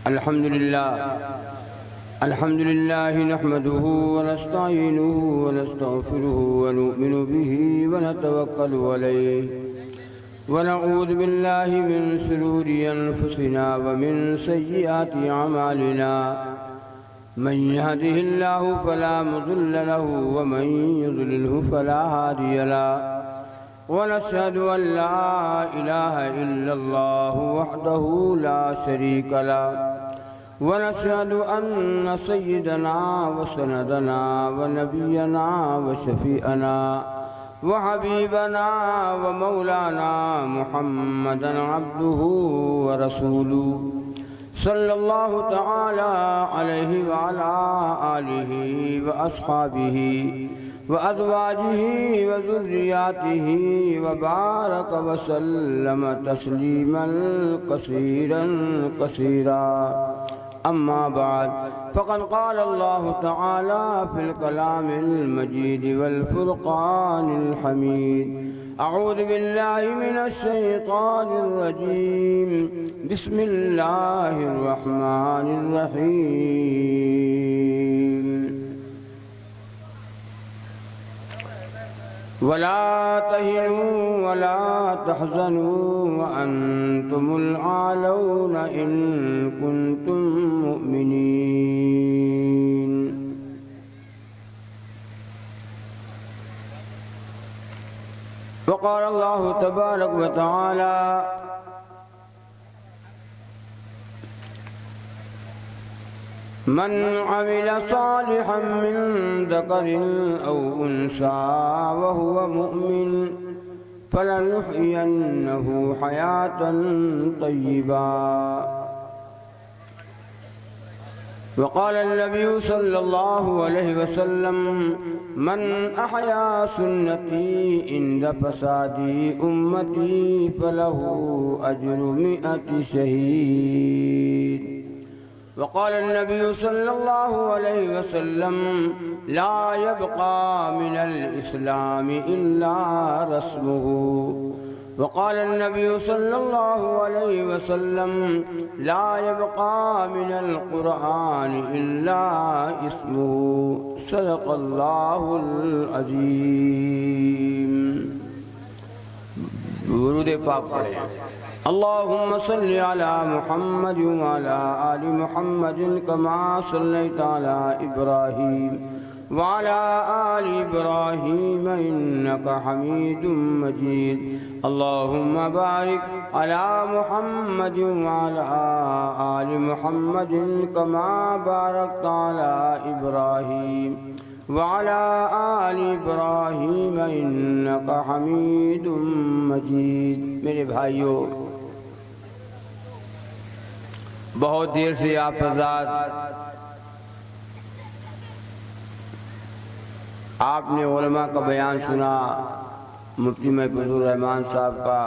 الحمد لله نحمده ونستعينه ونستغفره ونؤمن به ونتوكل عليه ونعوذ بالله من شرور أنفسنا ومن سيئات أعمالنا من يهده الله فلا مضل له ومن يضلله فلا هادي له ونشهد أن لا إله إلا الله وحده لا شريك له ونشهد أن سيدنا وسندنا ونبينا وشفيئنا وحبيبنا ومولانا محمدا عبده ورسوله صلى الله تعالى عليه وعلى آله وأصحابه وأزواجه وذرياته وبارك وسلم تسليما كثيرا أما بعد فقد قال الله تعالى في الكلام المجيد والفرقان الحميد أعوذ بالله من الشيطان الرجيم بسم الله الرحمن الرحيم ولا تهنوا ولا تحزنوا وأنتم الأعلون إن كنتم مؤمنين. وقال الله تبارك وتعالى من عمل صالحا من ذكر أو أنثى وهو مؤمن فلنحيينه حياة طيبة. وقال النبي صلى الله عليه وسلم من أحيا سنتي عند فساد أمتي فله أجر 100 شهيد. وقال النبي صلى الله عليه وسلم لا يبقى من الإسلام إلا رسمه. وقال النبي صلى الله عليه وسلم لا يبقى من القرآن إلا اسمه. صدق الله العظيم. درود پاک پڑھیں. اللهم صل على محمد وعلى آل محمد كما صليت على إبراهيم وعلى آل إبراهيم إنك حميد مجيد. اللهم بارك على محمد وعلى آل محمد كما باركت على إبراهيم وعلى آل إبراهيم إنك حميد مجيد. میرے بھائیوں، بہت دیر سے آپ حضرات آپ نے علماء کا بیان سنا، مفتی محفوظ الرحمان صاحب کا،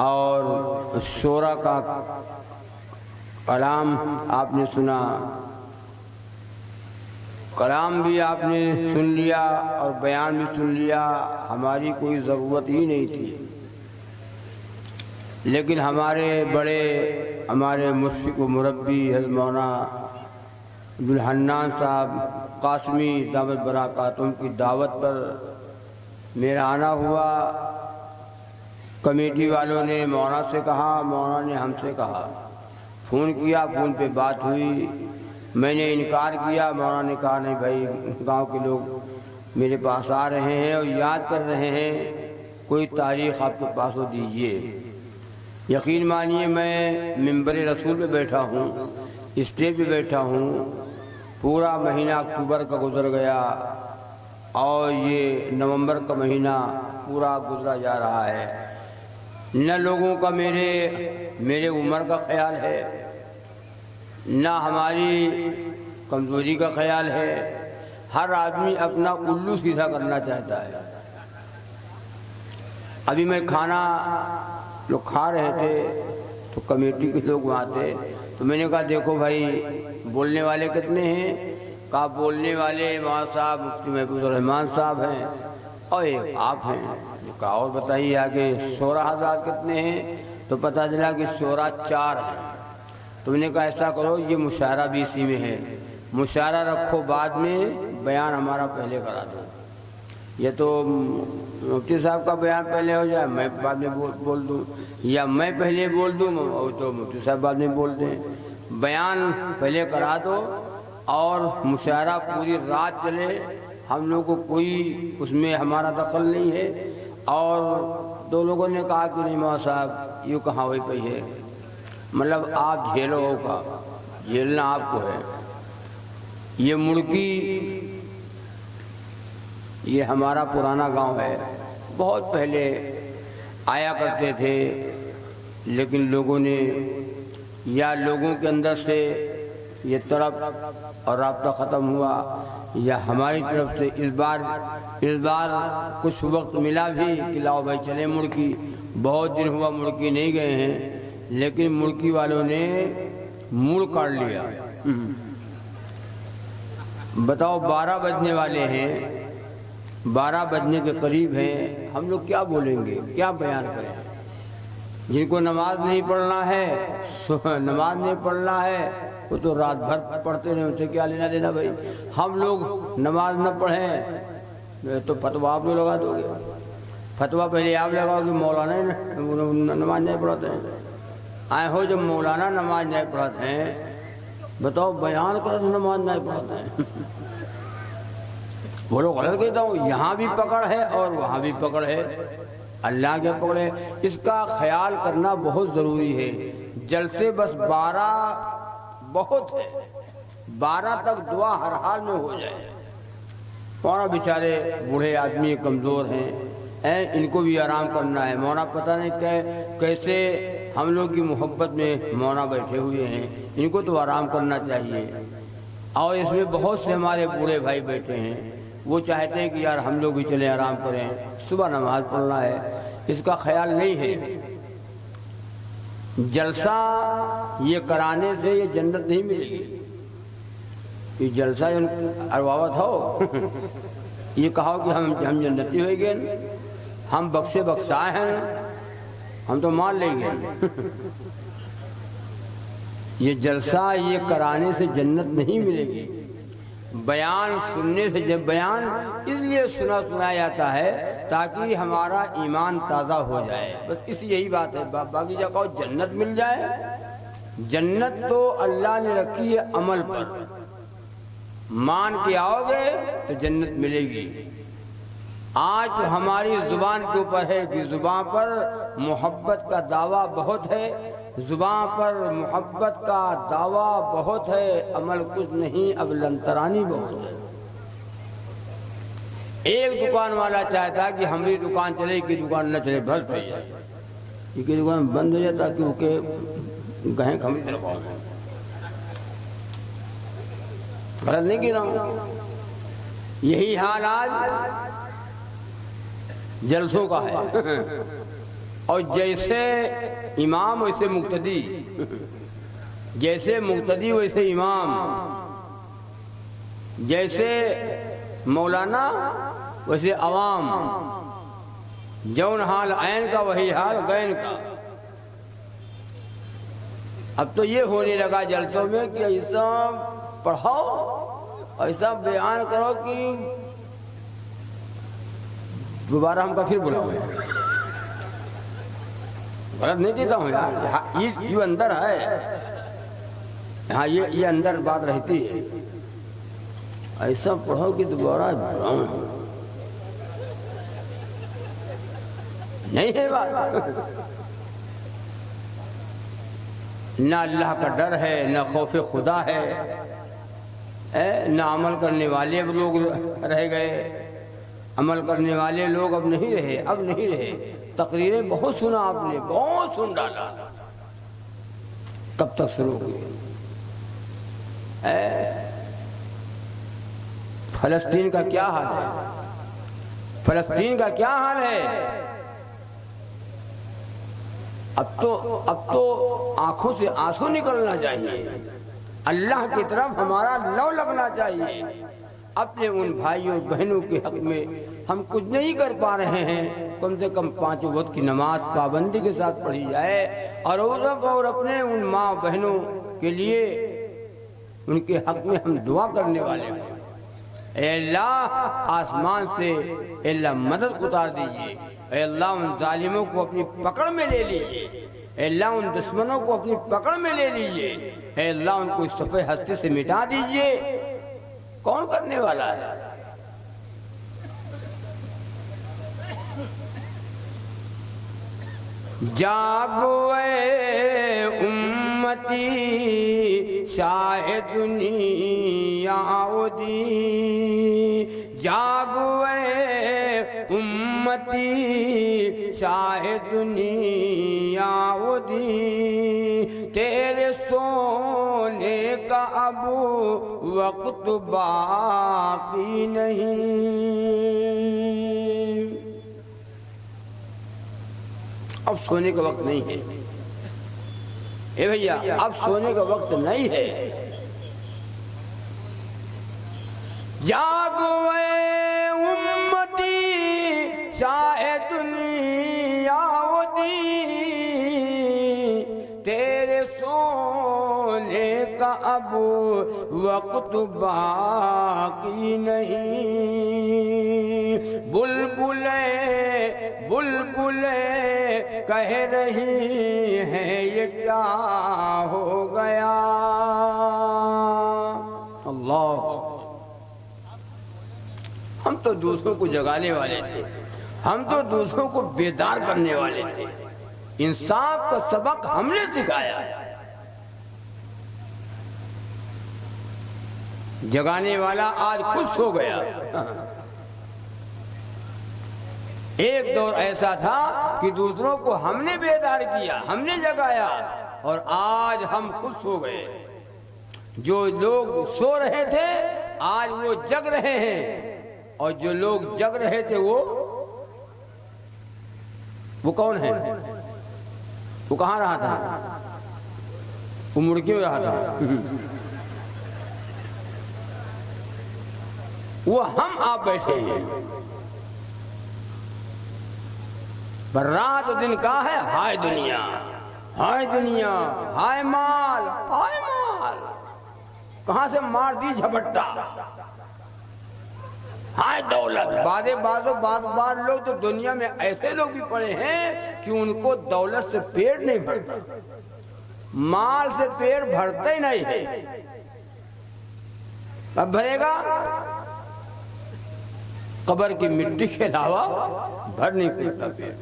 اور شورا کا کلام آپ نے سنا. کلام بھی آپ نے سن لیا اور بیان بھی سن لیا. ہماری کوئی ضرورت ہی نہیں تھی، لیکن ہمارے بڑے، ہمارے مشفق و مربی حضرت مولانا عبدالحنان صاحب قاسمی دعوت برکاتہم کی دعوت پر میرا آنا ہوا. کمیٹی والوں نے مولانا سے کہا، مولانا نے ہم سے کہا، فون کیا، فون پہ بات ہوئی. میں نے انکار کیا. مولانا نے کہا نہیں بھائی، گاؤں کے لوگ میرے پاس آ رہے ہیں اور یاد کر رہے ہیں، کوئی تاریخ آپ کے پاس ہو دیجئے. یقین مانیے میں منبر رسول پہ بیٹھا ہوں، اسٹیج پہ بیٹھا ہوں. پورا مہینہ اکتوبر کا گزر گیا اور یہ نومبر کا مہینہ پورا گزرا جا رہا ہے. نہ لوگوں کا میرے عمر کا خیال ہے، نہ ہماری کمزوری کا خیال ہے. ہر آدمی اپنا الو سیدھا کرنا چاہتا ہے. ابھی میں کھانا لوگ کھا رہے تھے تو کمیٹی کے لوگ وہاں تھے، تو میں نے کہا دیکھو بھائی بولنے والے کتنے ہیں. کہا بولنے والے وہاں صاحب مفتی محفوظ الرحمان صاحب ہیں اور ایک آپ ہیں. کہا اور بتائیے آگے شعراء حضرات کتنے ہیں؟ تو پتہ چلا کہ شعراء 4 ہیں. تو انہوں نے کہا ایسا کرو یہ مشاعرہ بھی اسی میں ہے، مشاعرہ رکھو بعد میں، بیان ہمارا پہلے کرا دو، یہ تو مفتی صاحب کا بیان پہلے ہو جائے میں بعد میں بول دوں، یا میں پہلے بول دوں تو مفتی صاحب بعد میں بول دیں، بیان پہلے کرا دو اور مشاعرہ پوری رات چلے، ہم لوگ کو کوئی اس میں ہمارا دخل نہیں ہے۔ اور دو لوگوں نے کہا کہ نہیں مولانا صاحب یوں کہاں ہوئی پئی ہے، مطلب آپ جھیلو کا جھیلنا آپ کو ہے۔ یہ مڑکی یہ ہمارا پرانا گاؤں ہے، بہت پہلے آیا کرتے تھے، لیکن لوگوں نے یا لوگوں کے اندر سے یہ طرف اور رابطہ ختم ہوا، یا ہماری طرف سے اس بار کچھ وقت ملا بھی کہ لاؤ بھائی چلے مڑکی، بہت دن ہوا مڑکی نہیں گئے ہیں، لیکن مڑکی والوں نے موڑ کاٹ لیا۔ بتاؤ 12 بجنے والے ہیں، 12 بجنے کے قریب ہیں، ہم لوگ کیا بولیں گے، کیا بیان کریں؟ جن کو نماز نہیں پڑھنا ہے، نماز نہیں پڑھنا ہے، وہ تو رات بھر پڑھتے رہے، اسے کیا لینا دینا بھائی؟ ہم لوگ نماز نہ پڑھیں تو فتویٰ آپ لوگ لگا دو گے، فتویٰ پہلے آپ لگاؤ کہ مولانا نماز نہیں پڑھاتے ہیں، آئے ہو جب مولانا نماز نہیں پڑھاتے ہیں، بتاؤ بیان کرو تو نماز نہیں پڑھاتے ہیں۔ وہ لوگ غلط کہتا ہوں، یہاں بھی پکڑ ہے اور وہاں بھی پکڑ ہے، اللہ کے پکڑ ہے، اس کا خیال کرنا بہت ضروری ہے۔ جلسے بس 12 بہت ہے، 12 تک دعا ہر حال میں ہو جائے۔ مولانا بیچارے بوڑھے آدمی کمزور ہیں، ان کو بھی آرام کرنا ہے، مولانا پتہ نہیں کیسے ہم لوگ کی محبت میں مولانا بیٹھے ہوئے ہیں، ان کو تو آرام کرنا چاہیے۔ اور اس میں بہت سے ہمارے بوڑھے بھائی بیٹھے ہیں، وہ چاہتے ہیں کہ یار ہم لوگ بھی چلیں آرام کریں، صبح نماز پڑھنا ہے، اس کا خیال نہیں ہے۔ جلسہ یہ کرانے سے یہ جنت نہیں ملے گی، یہ جلسہ ارواوت ہو یہ کہو کہ ہم جنتی ہوئے گے، ہم بخشے بخشائے ہیں، ہم تو مان لیں گے۔ یہ جلسہ یہ کرانے سے جنت نہیں ملے گی، بیان سننے سے، جب بیان اس لیے سنایا جاتا ہے تاکہ ہمارا ایمان تازہ ہو جائے، بس اس یہی بات ہے۔ باقی جا کہو جنت مل جائے، جنت تو اللہ نے رکھی ہے عمل پر، مان کے آؤ گے تو جنت ملے گی۔ آج تو ہماری زبان کے اوپر ہے کہ زبان پر محبت کا دعویٰ بہت ہے، زبان پر محبت کا دعویٰ بہت ہے، عمل کچھ نہیں، اب لنترانی بہت ہے۔ ایک دکان والا چاہتا ہے کہ ہماری دکان چلے کہ دکان نہ چلے، بھرس ہو جائے، یہ کہ دکان بند ہو جاتا کیونکہ گہیں ہماری طرف آؤ گے۔ غلط نہیں کہہ رہا ہوں، یہی حال آج جلسوں کا ہے، اور جیسے امام ویسے مقتدی، جیسے مقتدی ویسے امام، جیسے مولانا ویسے عوام، جون حال عین کا وہی حال غین کا۔ اب تو یہ ہونے لگا جلسوں میں کہ ایسا پڑھاؤ، ایسا بیان کرو کہ دوبارہ ہم کا پھر بلاؤ۔ غلط نہیں کہتا ہوں یار، یہ اندر ہے، ہاں یہ اندر بات رہتی ہے، ایسا پڑھو کہ دوبارہ بلاؤں، نہیں ہے بات۔ نہ اللہ کا ڈر ہے، نہ خوف خدا ہے، نہ عمل کرنے والے اب لوگ رہ گئے، عمل کرنے والے لوگ اب نہیں رہے۔ تقریریں بہت سنا آپ نے، بہت سن ڈالا، کب تک سنو گے؟ فلسطین کا کیا حال ہے؟ فلسطین کا کیا حال ہے؟ اب تو آنکھوں سے آنسو نکلنا چاہیے، اللہ کی طرف ہمارا لو لگنا چاہیے۔ اپنے ان بھائیوں بہنوں کے حق میں ہم کچھ نہیں کر پا رہے ہیں، کم سے کم 5 وقت کی نماز پابندی کے ساتھ پڑھی جائے، اور اپنے ان ماں بہنوں کے لیے ان کے حق میں ہم دعا کرنے والے ہوں۔ اے اللہ آسمان سے اے اللہ مدد اتار دیجئے، اے اللہ ان ظالموں کو اپنی پکڑ میں لے لیجئے، اے اللہ ان دشمنوں کو اپنی پکڑ میں لے لیجئے، اے اللہ ان کو اس صفحے ہستی سے مٹا دیجئے۔ کون کرنے والا ہے؟ جاگو اے امتی شاہ دنیا دی، جاگو اے امتی شاہ دنیا دی، تیرے سونے کا اب وقت باقی نہیں۔ اب سونے کا وقت نہیں ہے، اے بھیا اب سونے کا وقت نہیں ہے۔ جاگو اے امتی شاہ دنیا دی، تیرے سونے کا اب وقت باقی نہیں۔ بلبلیں بلبلیں کہہ رہی ہیں یہ کیا ہو گیا۔ اللہ، ہم تو دوسروں کو جگانے والے تھے، ہم تو دوسروں کو بیدار کرنے والے تھے، انصاف کا سبق ہم نے سکھایا، جگانے والا آج خوش ہو گیا۔ ایک دور ایسا تھا کہ دوسروں کو ہم نے بیدار کیا، ہم نے جگایا، اور آج ہم خوش ہو گئے۔ جو لوگ سو رہے تھے آج وہ جگ رہے ہیں، اور جو لوگ جگ رہے تھے وہ کون ہے؟ وہ کہاں رہا تھا؟ وہ مڑکی میں رہا تھا۔ وہ ہم آپ بیٹھے ہیں، پر رات دن کا ہے ہائے دنیا، ہائے دنیا، ہائے مال، ہائے مال، کہاں سے مار دی جھپٹا، ہائے دولت۔ بعض لوگ تو دنیا میں ایسے لوگ بھی پڑے ہیں کہ ان کو دولت سے پیٹ نہیں بھرتا، مال سے پیٹ بھرتا ہی نہیں ہے۔ اب بھرے گا؟ قبر کی مٹی کے علاوہ بھر نہیں سکتا پیٹ۔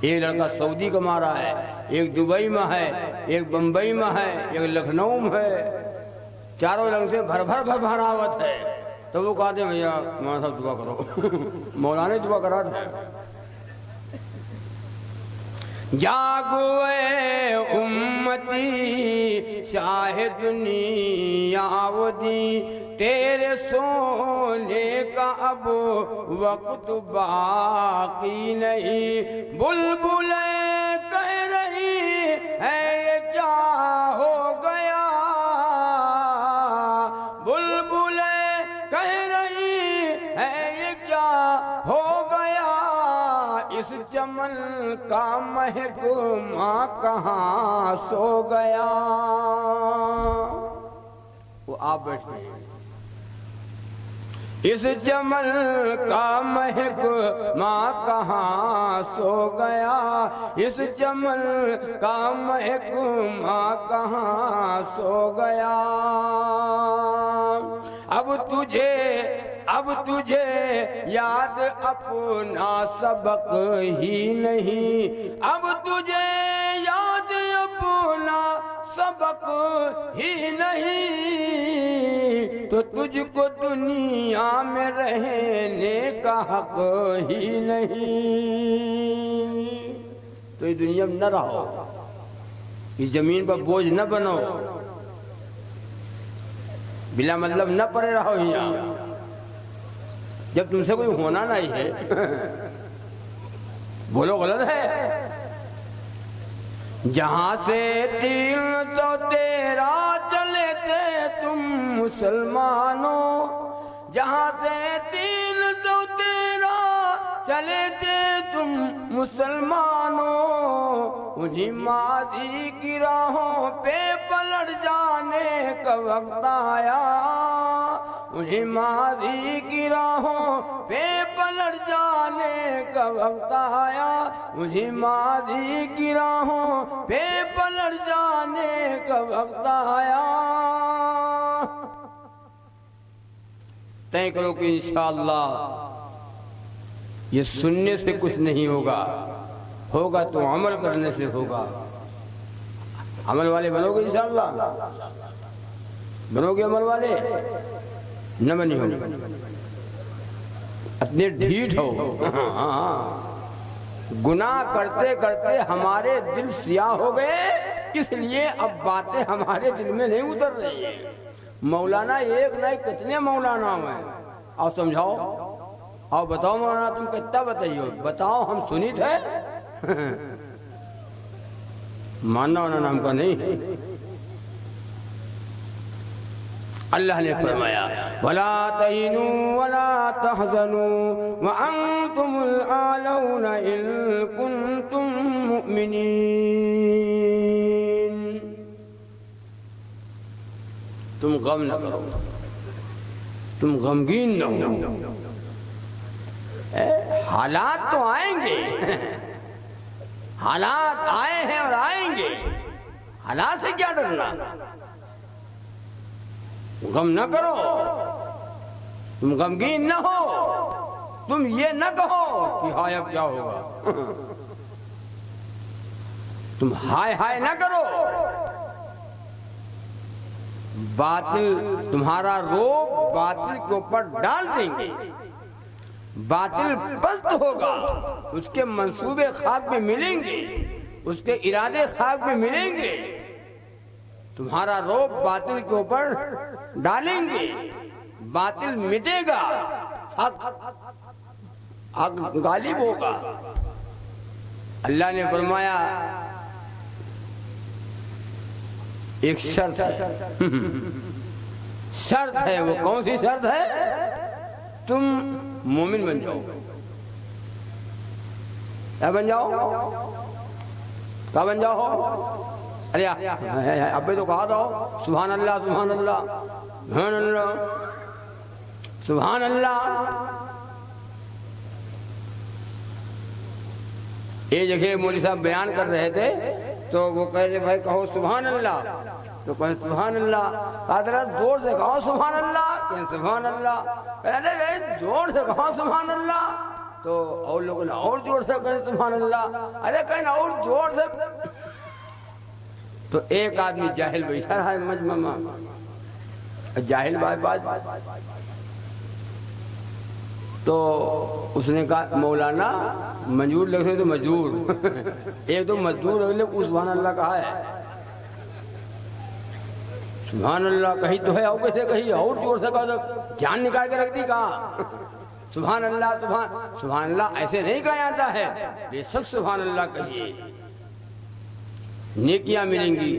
ایک لڑکا سعودی کا مارا ہے، ایک دبئی میں ہے، ایک بمبئی میں ہے، ایک لکھنؤ میں ہے، چاروں رنگ سے بھر بھراوت ہے۔ تو وہ کہتے ہیں بھیا مولانا صاحب دعا کرو، مولانا دعا کرا تھا۔ جاگو اے امتی شاہ دنیا دی، تیرے سونے کا اب وقت باقی نہیں۔ بلبلیں کہہ رہی ہے یہ کیا ہو گیا، بلبلیں کہہ رہی ہے یہ کیا ہو گیا، اس چمن کا محکمہ کہاں سو گیا۔ وہ آپ بیٹھے ہیں، اس چمن کا محکمہ کہاں سو گیا، اس چمن کا محکمہ کہاں سو گیا۔ اب تجھے یاد اپنا سبق ہی نہیں، اب تجھے یاد اپنا سبق ہی نہیں، تو تجھ کو دنیا میں رہنے کا حق ہی نہیں۔ تو یہ دنیا میں نہ رہو، اس زمین پر بوجھ نہ بنو، بلا مطلب نہ پڑے رہو یہاں، جب تم سے کوئی ہونا نہیں ہے۔ بولو غلط ہے؟ جہاں سے 313 چلے تھے تم مسلمانوں، جہاں سے 313 چلے تھے تم مسلمانوں انہیں ماضی کی راہوں پہ پلٹ جانے کا وقت آیا، انہیں ماضی کی راہوں پہ پلٹ جانے کا وقت آیا، انہیں ماضی کی راہوں پہ پلٹ جانے کا وقت آیا۔ طے کرو کہ انشاءاللہ یہ سننے سے کچھ نہیں ہوگا، ہوگا تو عمل کرنے سے ہوگا۔ عمل والے بنو گے انشاءاللہ؟ بنو گے عمل والے؟ نہ بنی ہو، اتنے ڈھیٹ ہو۔ گناہ کرتے کرتے ہمارے دل سیاہ ہو گئے، اس لیے اب باتیں ہمارے دل میں نہیں اتر رہی ہیں۔ مولانا ایک نہیں کتنے مولانا ہیں، آپ سمجھاؤ، اور بتاؤ مولانا تم کتنا بتائیے، بتاؤ ہم سنی تھے۔ ماننا ہونا نام کا نہیں ہے۔ اللہ نے فرمایا وَلَا تَهِنُوا وَلَا تَحْزَنُوا وَأَنْتُمُ الْأَعْلَوْنَ إِن كُنتُم مُّؤْمِنِينَ۔ تم غم نہ کرو، تم غمگین نہ ہو۔ حالات تو آئیں گے، حالات آئے ہیں اور آئیں گے، حالات سے کیا ڈرنا؟ غم نہ کرو، تم غمگین نہ ہو، تم یہ نہ کہو کہ ہائے اب کیا ہوگا، تم ہائے ہائے نہ کرو۔ باطل تمہارا روب باطل کے اوپر ڈال دیں گے، باطل پست ہوگا، اس کے منصوبے خاک میں ملیں گے، اس کے ارادے خاک میں ملیں گے، تمہارا روب باطل کے اوپر ڈالیں گے، باطل مٹے گا، حق غالب ہوگا۔ اللہ نے فرمایا ایک شرط ہے، شرط ہے، وہ کون سی شرط ہے؟ تم مومن بن جاؤ۔ کیا بن جاؤ؟ کیا بن جاؤ؟ ارے ابے تو کہا تھا سبحان اللہ سبحان اللہ سبحان اللہ سبحان اللہ۔ یہ جگہ مولوی صاحب بیان کر رہے تھے تو وہ کہہ رہے بھائی کہو سبحان اللہ، تو کہیں سبحان اللہ، حضرت زور سے کہو سبحان اللہ، کہیں سبحان اللہ، کہنے بھائی زور سے کہو سبحان اللہ، تو اور لوگوں نے اور زور سے کہیں سبحان اللہ، ارے کہنا اور زور سے۔ تو ایک آدمی جاہل بیٹھا ہے مجمع میں، جاہل بات، تو اس نے کہا مولانا منظور لکھنے تو مجبور، ایک تو مزدور ہے لیکن سبحان اللہ کہا ہے، سبحان اللہ کہیں تو ہے، اور کیسے کہیں اور زور سے کہا، تو جان نکال کے رکھ دی، کہا سبحان اللہ سبحان اللہ ایسے نہیں کہا جاتا ہے، بے شک سبحان اللہ کہیے، نیکیاں ملیں گی،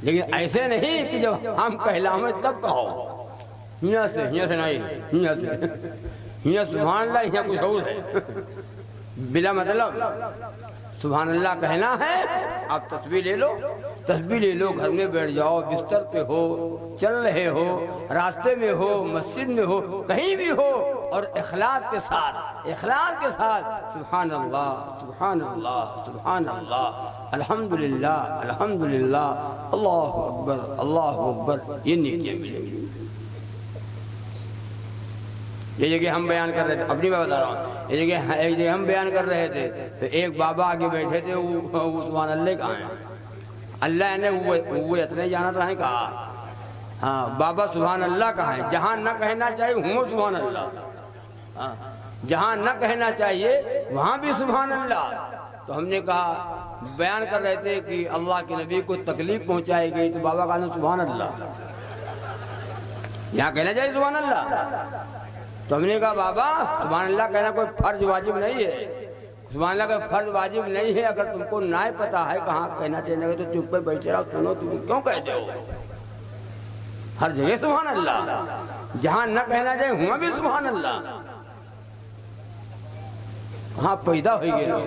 لیکن ایسے نہیں کہ جب ہم کہلائیں تب کہو، یہاں سے نہیں، یہاں سے یہاں سبحان اللہ، یہاں کچھ اور ہے، بلا مطلب سبحان اللہ کہنا ہے۔ آپ تسبیح لے لو، تسبیح لے لو، گھر میں بیٹھ جاؤ، بستر پہ ہو، چل رہے ہو، راستے میں ہو، مسجد میں ہو، کہیں بھی ہو، اور اخلاص کے ساتھ سبحان اللہ سبحان اللہ سبحان اللہ الحمدللہ الحمدللہ اللہ اکبر، یہ نیکیاں ملیں گی۔ یہ جگہ ہم بیان کر رہے تھے، اپنی بات بتا رہا ہوں، یہ جگہ ہم بیان کر رہے تھے تو ایک بابا آگے بیٹھے تھے، وہ سبحان اللہ کہاں ہیں؟ اللہ نے وہ اتنے جانا تھا کہا، ہاں بابا سبحان اللہ کہاں ہے؟ جہاں نہ کہنا چاہیے ہوں سبحان اللہ، جہاں نہ کہنا چاہیے وہاں بھی سبحان اللہ۔ تو ہم نے کہا بیان کر رہے تھے کہ اللہ کے نبی کو تکلیف پہنچائی گئی تو بابا کہا سبحان اللہ، یہاں کہنا چاہیے سبحان اللہ۔ تو ہم نے کہا بابا سبحان اللہ کہنا کوئی فرض واجب نہیں ہے، سبحان اللہ کا فرض واجب نہیں ہے، اگر تم کو نہ پتا ہے کہاں کہنا چاہیے تو چپ پہ بیٹھے رہو، سنو، تم کیوں کہتے ہو؟ ہر جگہ سبحان اللہ، جہاں نہ کہنا چاہیے وہاں بھی سبحان اللہ۔ کہاں پیدا ہوئی گئے لوگ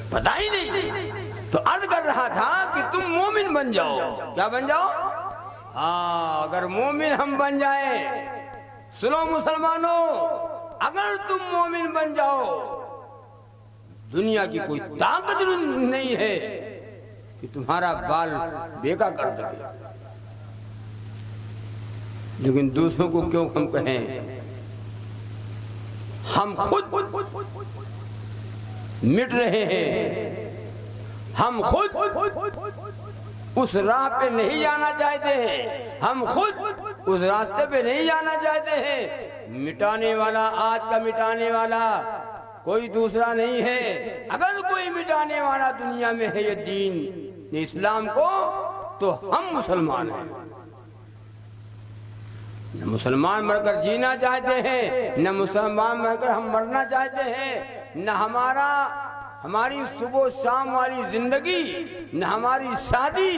پتہ ہی نہیں. تو عرض کر رہا تھا کہ تم مومن بن جاؤ. کیا بن جاؤ؟ ہاں اگر مومن ہم بن جائیں. سنو مسلمانوں، اگر تم مومن بن جاؤ دنیا کی کوئی طاقت نہیں ہے کہ تمہارا بال بیکا کر سکے. لیکن دوسروں کو کیوں ہم کہیں؟ ہم خود مٹ رہے ہیں. ہم خود اس راہ پہ نہیں جانا چاہتے ہیں. ہم خود اس راستے پہ نہیں جانا چاہتے ہیں. مٹانے والا، آج کا مٹانے والا کوئی دوسرا نہیں ہے. اگر کوئی مٹانے والا دنیا میں ہے یہ دین اسلام کو، تو ہم مسلمان ہیں. نہ مسلمان مر کر جینا چاہتے ہیں، نہ مسلمان مر کر ہم مرنا چاہتے ہیں. نہ ہماری صبح شام والی زندگی، نہ ہماری شادی،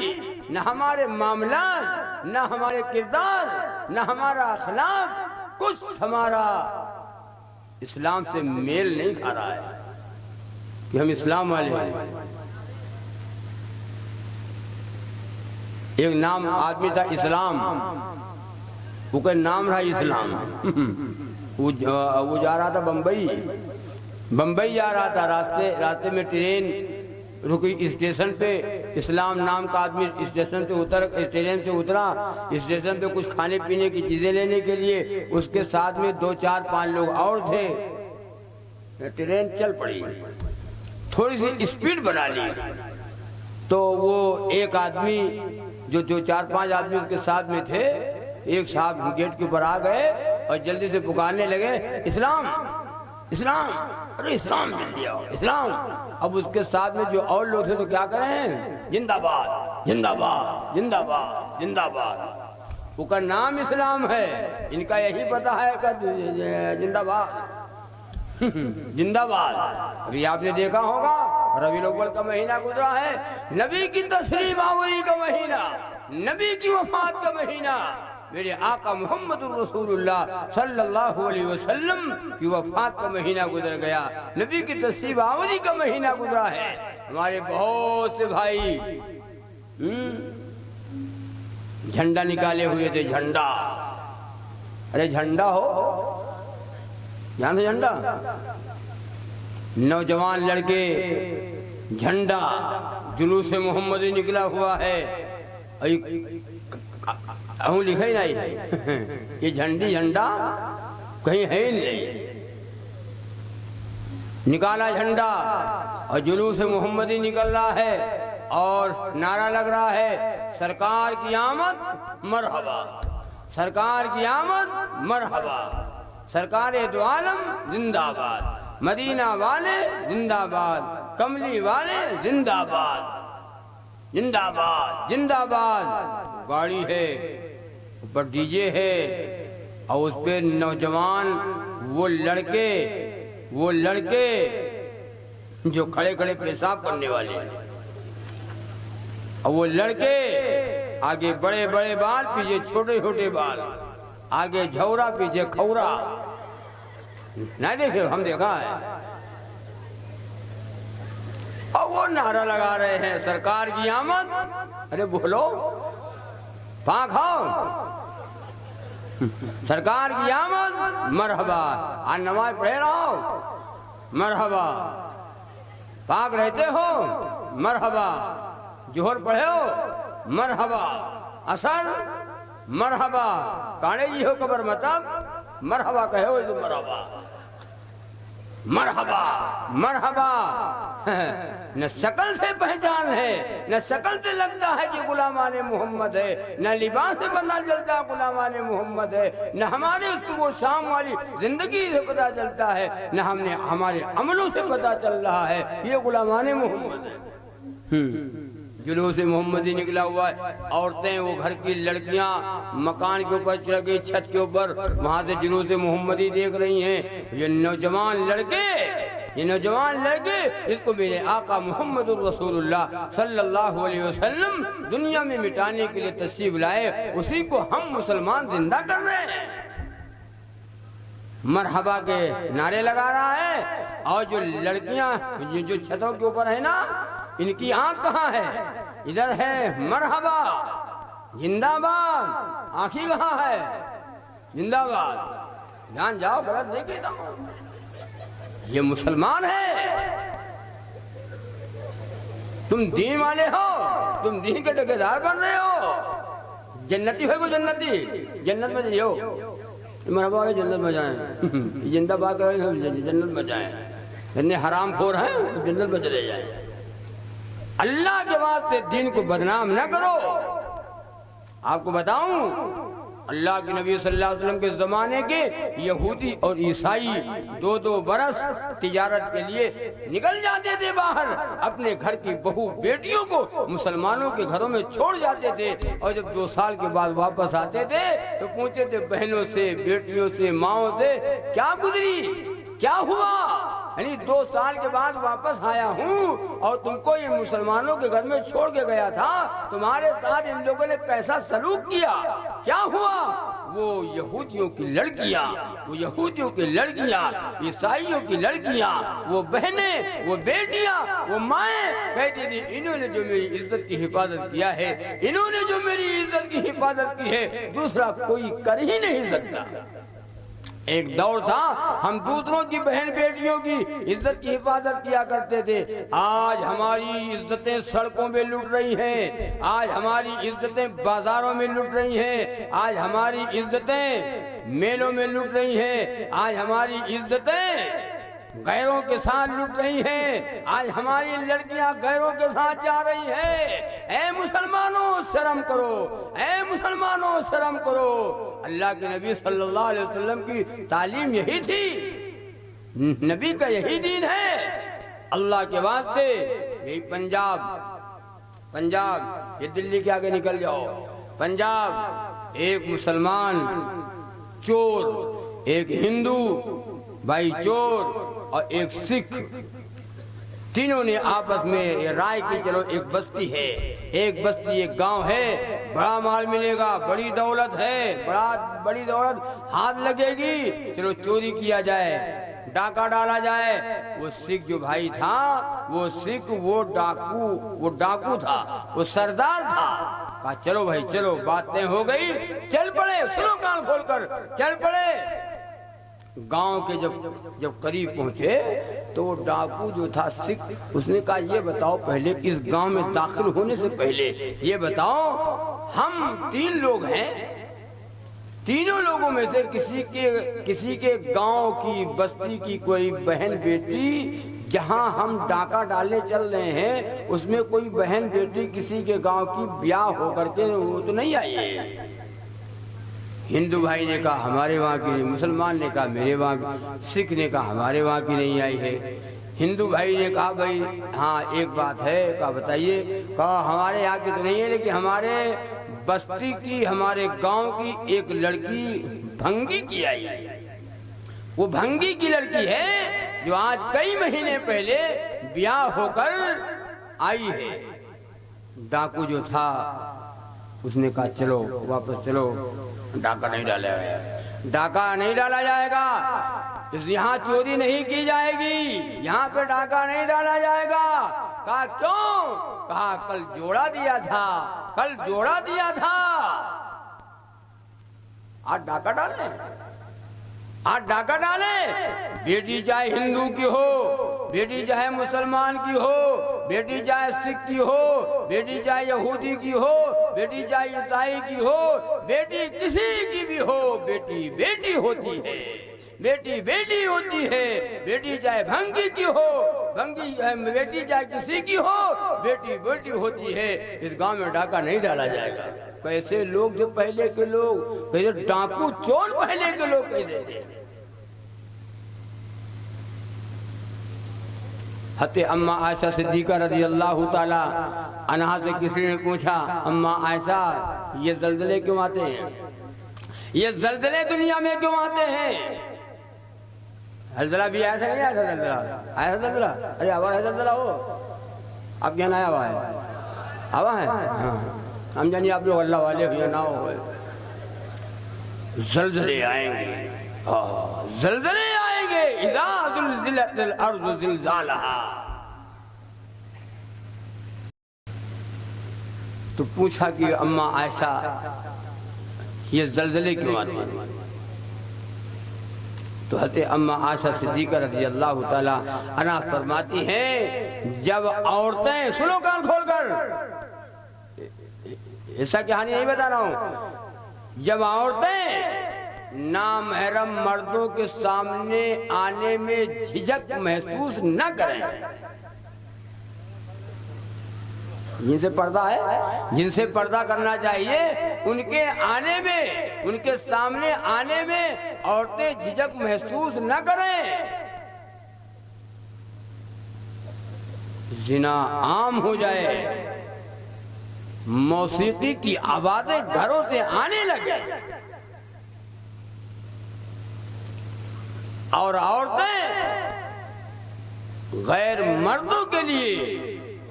نہ ہمارے معاملات، نہ ہمارے کردار، نہ ہمارا اخلاق، کچھ ہمارا اسلام سے میل نہیں کھا رہا ہے کہ ہم اسلام والے ہیں. ایک نام آدمی تھا اسلام، وہ کا نام رہا اسلام. وہ جا رہا تھا بمبئی جا رہا تھا. راستے میں ٹرین رکی اسٹیشن پہ. اسلام نام کا آدمی اسٹیشن سے اترا. اسٹیشن پہ کچھ کھانے پینے کی چیزیں لینے کے لیے اس کے ساتھ میں 2 4 5 لوگ اور تھے. ٹرین چل پڑی، تھوڑی سی اسپیڈ بنا لی تو وہ ایک آدمی جو 4 5 آدمی اس کے ساتھ میں تھے، ایک صاحب گیٹ کے اوپر آ گئے اور جلدی سے پکارنے لگے، اسلام اسلام، ارے اسلام جلدی آؤ اسلام. اب اس کے ساتھ میں جو اور لوگ تھے تو کیا کریں؟ زندہ باد زندہ باد زندہ باد زندہ باد. وہ کا نام اسلام ہے، ان کا یہی پتہ ہے کہ زندہ باد زندہ باد. ابھی آپ نے دیکھا ہوگا ربیع الاول کا مہینہ گزرا ہے، نبی کی تشریف آوری کا مہینہ، نبی کی وفات کا مہینہ، میرے آقا محمد الرسول اللہ صلی اللہ علیہ وسلم کی وفات کا مہینہ گزر گیا. نبی کی تشریف آوری کا مہینہ گزرا ہے. ہمارے بہت سے بھائی جھنڈا نکالے ہوئے تھے. جھنڈا، ارے جھنڈا ہو جہاں سے جھنڈا، نوجوان لڑکے جھنڈا، جلوس محمدی نکلا ہوا ہے. لکھا ہی نہیں یہ جھنڈا کہیں ہے ہی نہیں. نکالا جھنڈا اور جلوس محمدی نکل رہا ہے اور نعرہ لگ رہا ہے، سرکار کی آمد مرحبا، سرکار کی آمد مرحبا، سرکار دو عالم زندہ باد، مدینہ والے زندہ باد، کملی والے زندہ باد، زندہ باد زندہ باد. گاڑی ہے، اوپر ڈی جے ہے اور اس پہ نوجوان وہ لڑکے جو کھڑے کھڑے پیشاب کرنے والے، اور وہ لڑکے آگے بڑے بڑے بال، پیچھے چھوٹے چھوٹے بال، آگے جھورا پیچھے کھورا. نہیں دیکھے؟ ہم دیکھا ہے. اور وہ نعرہ لگا رہے ہیں، سرکار کی آمد. ارے بولو پاک ہو، سرکار کی آمد مرحبا. آج نماز پڑھے رہو مرحبا، پاک رہتے ہو مرحبا، جوہر پڑھے ہو مرحبا، اثر مرحبا، کانے جی ہو قبر مطلب مرحبا کہے ہو تو مرحبا مرحبا مرحبا. نہ شکل سے پہچان ہے، نہ شکل سے لگتا ہے کہ غلامان محمد ہے، نہ لباس سے پتہ چلتا غلامان محمد ہے، نہ ہمارے صبح شام والی زندگی سے پتہ چلتا ہے، نہ ہمارے عملوں سے پتہ چل رہا ہے یہ غلامان محمد ہے. جلوس محمدی نکلا ہوا ہے. عورتیں، وہ گھر کی لڑکیاں مکان کے اوپر چڑھ گئی، چھت کے اوپر، وہاں سے جلوس محمدی دیکھ رہی ہیں. یہ نوجوان لڑکے جس کو میرے آقا محمد الرسول اللہ صلی اللہ علیہ وسلم دنیا میں مٹانے کے لیے تشریف لائے، اسی کو ہم مسلمان زندہ کر رہے ہیں. مرحبا کے نعرے لگا رہا ہے، اور جو لڑکیاں جو چھتوں کے اوپر ہے نا، ان کی آنکھ کہاں ہے؟ ادھر ہے مرحبا زندہ باد، آنکھی کہاں ہے؟ زندہ باد۔ جان جاؤ، غلط نہیں کہتا ہوں، یہ مسلمان ہے۔ تم دین والے ہو، تم دین کے ٹھیکیدار بن رہے ہو، جنتی ہوئے کو جنتی، جنت میں جائیو، مرحبا والے جنت میں جائیں، زندہ باد جنت میں جائیں، جتنے حرام خور ہیں جنت میں چلے جائیں۔ اللہ کے واسطے دین کو بدنام نہ کرو۔ آپ کو بتاؤں، اللہ کے نبی صلی اللہ علیہ وسلم کے زمانے کے یہودی اور عیسائی 2 برس تجارت کے لیے نکل جاتے تھے باہر، اپنے گھر کی بہو بیٹیوں کو مسلمانوں کے گھروں میں چھوڑ جاتے تھے، اور جب 2 سال کے بعد واپس آتے تھے تو پوچھتے تھے بہنوں سے، بیٹیوں سے، ماؤں سے، کیا گزری، کیا ہوا؟ یعنی 2 سال کے بعد واپس آیا ہوں اور تم کو یہ مسلمانوں کے گھر میں چھوڑ کے گیا تھا، تمہارے ساتھ ان لوگوں نے کیسا سلوک کیا، کیا ہوا؟ وہ یہودیوں کی لڑکیاں، وہ یہودیوں کی لڑکیاں، عیسائیوں کی لڑکیاں، وہ بہنیں، وہ بیٹیاں، وہ مائیں کہتی تھی انہوں نے جو میری عزت کی حفاظت کیا ہے، انہوں نے جو میری عزت کی حفاظت کی ہے، دوسرا کوئی کر ہی نہیں سکتا۔ ایک دور تھا ہم دوسروں کی بہن بیٹیوں کی عزت کی حفاظت کیا کرتے تھے، آج ہماری عزتیں سڑکوں میں لٹ رہی ہیں، آج ہماری عزتیں بازاروں میں لٹ رہی ہیں، آج ہماری عزتیں میلوں میں لٹ رہی ہیں، آج ہماری عزتیں غیروں کے ساتھ لٹ رہی ہیں، آج ہماری لڑکیاں غیروں کے ساتھ جا رہی ہیں۔ اے مسلمانوں شرم کرو، اے مسلمانوں شرم کرو۔ اللہ کے نبی صلی اللہ علیہ وسلم کی تعلیم یہی تھی، نبی کا یہی دین ہے۔ اللہ کے واسطے یہی پنجاب یہ دلی کے آگے نکل جاؤ، پنجاب ایک مسلمان چور، ایک ہندو بھائی چور اور ایک سکھ، تینوں نے آپس میں رائے کی چلو ایک بستی ہے، ایک بستی ایک گاؤں ہے، بڑا مال ملے گا، بڑی دولت ہے، بڑی دولت ہاتھ لگے گی، چلو چوری کیا جائے، ڈاکہ ڈالا جائے۔ وہ سکھ جو بھائی تھا، وہ سکھ وہ ڈاکو تھا، وہ سردار تھا، کہا چلو بھائی چلو، باتیں ہو گئی، چل پڑے، سنو کان کھول کر، چل پڑے۔ گاؤں کے جب قریب پہنچے تو وہ ڈاکو جو تھا سکھ، اس نے کہا یہ بتاؤ پہلے اس گاؤں میں داخل ہونے سے پہلے یہ بتاؤ، ہم 3 لوگ ہیں، تینوں لوگوں میں سے کسی کے گاؤں کی بستی کی کوئی بہن بیٹی جہاں ہم ڈاکہ ڈالنے چل رہے ہیں اس میں کوئی بہن بیٹی کسی کے گاؤں کی بیاہ ہو کر کے وہ تو نہیں آئی ہے؟ ہندو بھائی نے کہا ہمارے وہاں کی نہیں، مسلمان نے کہا میرے وہاں کی، سکھ نے کہا ہمارے وہاں کی نہیں آئی ہے۔ ہندو بھائی نے کہا بھائی ہاں ایک بات ہے، کہا بتائیے، کہا ہمارے یہاں کی تو نہیں ہے لیکن ہمارے بستی کی، ہمارے گاؤں کی ایک لڑکی بھنگی کی آئی ہے، وہ بھنگی کی لڑکی ہے جو آج کئی مہینے پہلے بیاہ ہو کر آئی ہے۔ ڈاکو جو تھا اس نے کہا چلو واپس چلو، ڈاکہ نہیں ڈالا گیا، ڈاکہ نہیں ڈالا جائے گا، یہاں چوری نہیں کی جائے گی، یہاں پہ ڈاکہ نہیں ڈالا جائے گا۔ کہا کیوں؟ کہا کل جوڑا دیا تھا، کل جوڑا دیا تھا، آج ڈاکہ ڈالیں، آج ڈاکہ ڈالیں۔ بیٹی چاہے ہندو کی ہو، بیٹی چاہے مسلمان کی ہو، بیٹی چاہے سکھ کی ہو، بیٹی چاہے یہودی کی ہو، بیٹی چاہے عیسائی کی ہو، بیٹی کسی کی بھی ہو، بیٹی بیٹی ہوتی ہے، بیٹی بیٹی ہوتی ہے۔ بیٹی چاہے بھنگی کی ہو، بیٹی چاہے کسی کی ہو، بیٹی بیٹی ہوتی ہے۔ اس گاؤں میں ڈاکہ نہیں ڈالا جائے گا۔ کیسے لوگ جو پہلے کے لوگ، کیسے ڈاکو چور پہلے کے لوگ کیسے تھے۔ حضرت اماں عائشہ صدیقہ رضی اللہ تعالی عنہا سے کسی نے پوچھا اماں عائشہ یہ زلزلے کیوں آتے ہیں، یہ زلزلے دنیا میں کیوں آتے ہیں؟ زلزلہ بھی آیا تھا نہیں آیا تھا؟ زلزلہ آیا تھا، زلزلہ ارے ہوا ہے، زلزلہ ہو آپ کیا نیا ہوا ہے، ہوا ہے، ہم جانی آپ لوگ اللہ والے ہو یا نہ ہو، زلزلے آئیں گے، زلزلے آئیں گے، اذا زلزلت الارض زلزالہا۔ تو پوچھا کہ اماں عائشہ یہ زلزلے کیوں آتے ہیں؟ تو حضرت اماں عائشہ صدیقہ رضی اللہ تعالی عنہا فرماتی ہیں جب عورتیں، سنو کان کھول کر، ایسا کہانی نہیں بتا رہا ہوں، جب عورتیں نامحرم مردوں کے سامنے آنے میں جھجک محسوس نہ کریں، جن سے پردہ ہے، جن سے پردہ کرنا چاہیے، ان کے آنے میں، ان کے سامنے آنے میں عورتیں جھجک محسوس نہ کریں، زنا عام ہو جائے، موسیقی کی آوازیں گھروں سے آنے لگے، اور عورتیں غیر مردوں کے لیے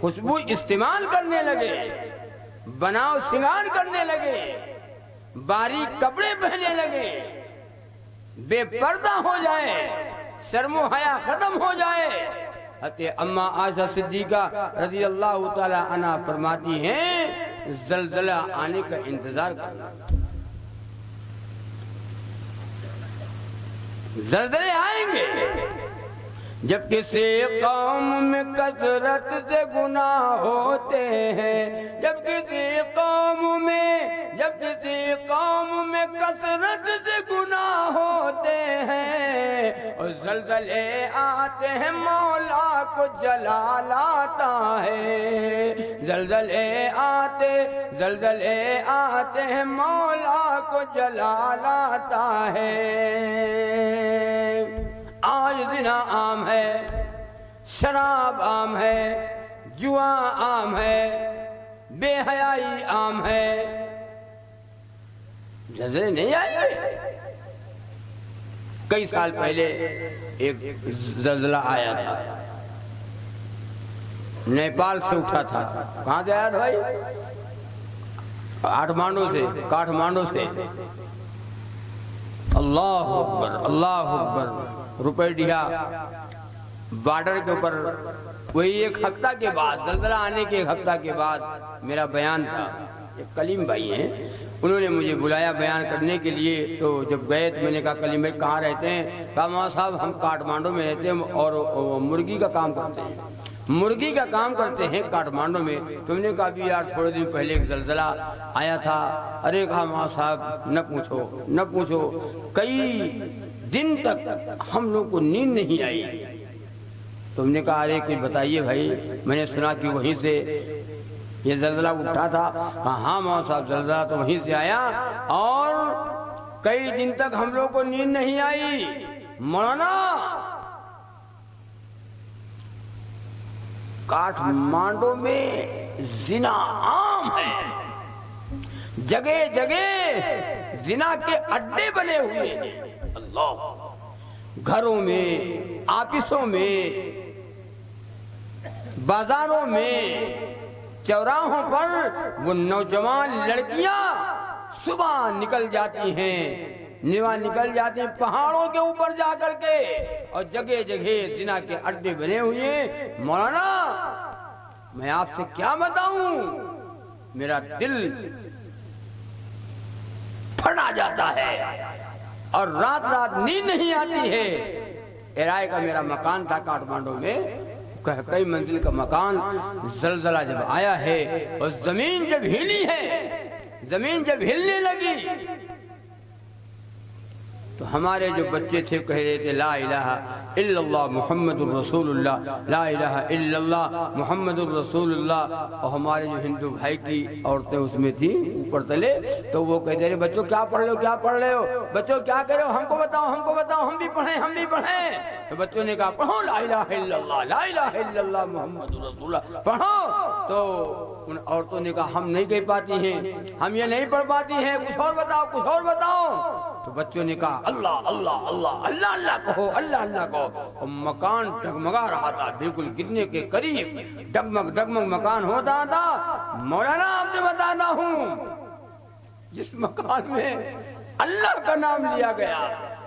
خوشبو استعمال کرنے لگے، بناؤ سنگار کرنے لگے، باریک کپڑے پہننے لگے، بے پردہ ہو جائے، شرم و حیا ختم ہو جائے، حضرت اماں عائشہ صدیقہ رضی اللہ تعالی عنہا فرماتی ہیں زلزلہ آنے کا انتظار کرنا۔ زلزلے آئیں گے جب کسی قوم میں کثرت سے گناہ ہوتے ہیں، جب کسی قوم میں کثرت سے گناہ ہوتے ہیں، اور زلزلے آتے ہیں مولا کو جلال آتا ہے، زلزلے آتے ہیں مولا کو جلال آتا ہے۔ آج زنا عام ہے، شراب عام ہے، جوا عام ہے، بے حیائی عام ہے، زلزلے نہیں آئے گے؟ کئی سال پہلے ایک زلزلہ آیا تھا، نیپال سے اٹھا تھا۔ کہاں سے آیا تھا بھائی؟ کاٹھمانڈو سے۔ اللہ اکبر، اللہ اکبر۔ روپیڈیا بارڈر کے اوپر وہی ایک ہفتہ کے بعد، زلزلہ آنے کے ایک ہفتہ کے بعد میرا بیان تھا۔ ایک کلیم بھائی ہیں، انہوں نے مجھے بلایا بیان کرنے کے لیے، تو جب گئے تو میں نے کہا کلیم بھائی کہاں رہتے ہیں؟ کہا مولانا صاحب ہم کاٹھمانڈو میں رہتے ہیں اور مرغی کا کام کرتے ہیں کاٹھمانڈو میں۔ تم نے کہا بھی یار تھوڑے دن پہلے ایک زلزلہ آیا تھا۔ ارے کہا مولانا صاحب نہ پوچھو، کئی دن تک ہم لوگ کو نیند نہیں آئی۔ تم نے کہا ارے کچھ بتائیے بھائی، میں نے سنا کہ وہیں سے یہ زلزلہ اٹھا تھا۔ کہا ہاں مولانا صاحب زلزلہ تو وہیں سے آیا اور کئی دن تک ہم لوگ کو نیند نہیں آئی۔ مولانا کاٹھمانڈو میں زنا عام ہے، جگہ جگہ زنا کے اڈے بنے ہوئے ہیں۔ اللہ، گھروں میں، آفسوں میں، بازاروں میں، چوراہوں پر وہ نوجوان لڑکیاں صبح نکل جاتی ہیں پہاڑوں کے اوپر جا کر کے، اور جگہ جگہ زنا کے اڈے بنے ہوئے ہیں۔ مولانا میں آپ سے کیا بتاؤں، میرا دل پھٹ جاتا ہے اور رات نیند نہیں آتی ہے۔ ایرائے کا میرا مکان تھا کاٹھمانڈو میں، کئی منزل کا مکان۔ زلزلہ جب آیا ہے اور زمین جب ہلی ہے، زمین جب ہلنے لگی، تو ہمارے جو بچے تھے کہہ رہے تھے لا الہ الا اللہ محمد الرسول اللہ، لا الہ الا اللہ محمد الرسول اللہ۔ اور ہمارے جو ہندو بھائی کی عورتیں اس میں تھیں اوپر تلے، تو وہ کہتے رہے بچوں کیا پڑھ رہے ہو بچوں، کیا کر رہے ہو، ہم کو بتاؤ، ہم بھی پڑھیں۔ تو بچوں نے کہا پڑھو لا الہ الا اللہ، لا الہ الا اللہ محمد الرسول اللہ پڑھو۔ تو ان عورتوں نے کہا ہم نہیں کہہ پاتی ہیں، ہم یہ نہیں پڑھ پاتی ہیں، کچھ اور بتاؤ۔ تو بچوں نے کہا اللہ اللہ اللہ اللہ اللہ کہو، اللہ اللہ کہو۔ اور مکان ڈگمگا رہا تھا، بالکل گرنے کے قریب ڈگمگ مکان ہوتا تھا۔ مولانا آپ سے بتاتا ہوں، جس مکان میں اللہ کا نام لیا گیا،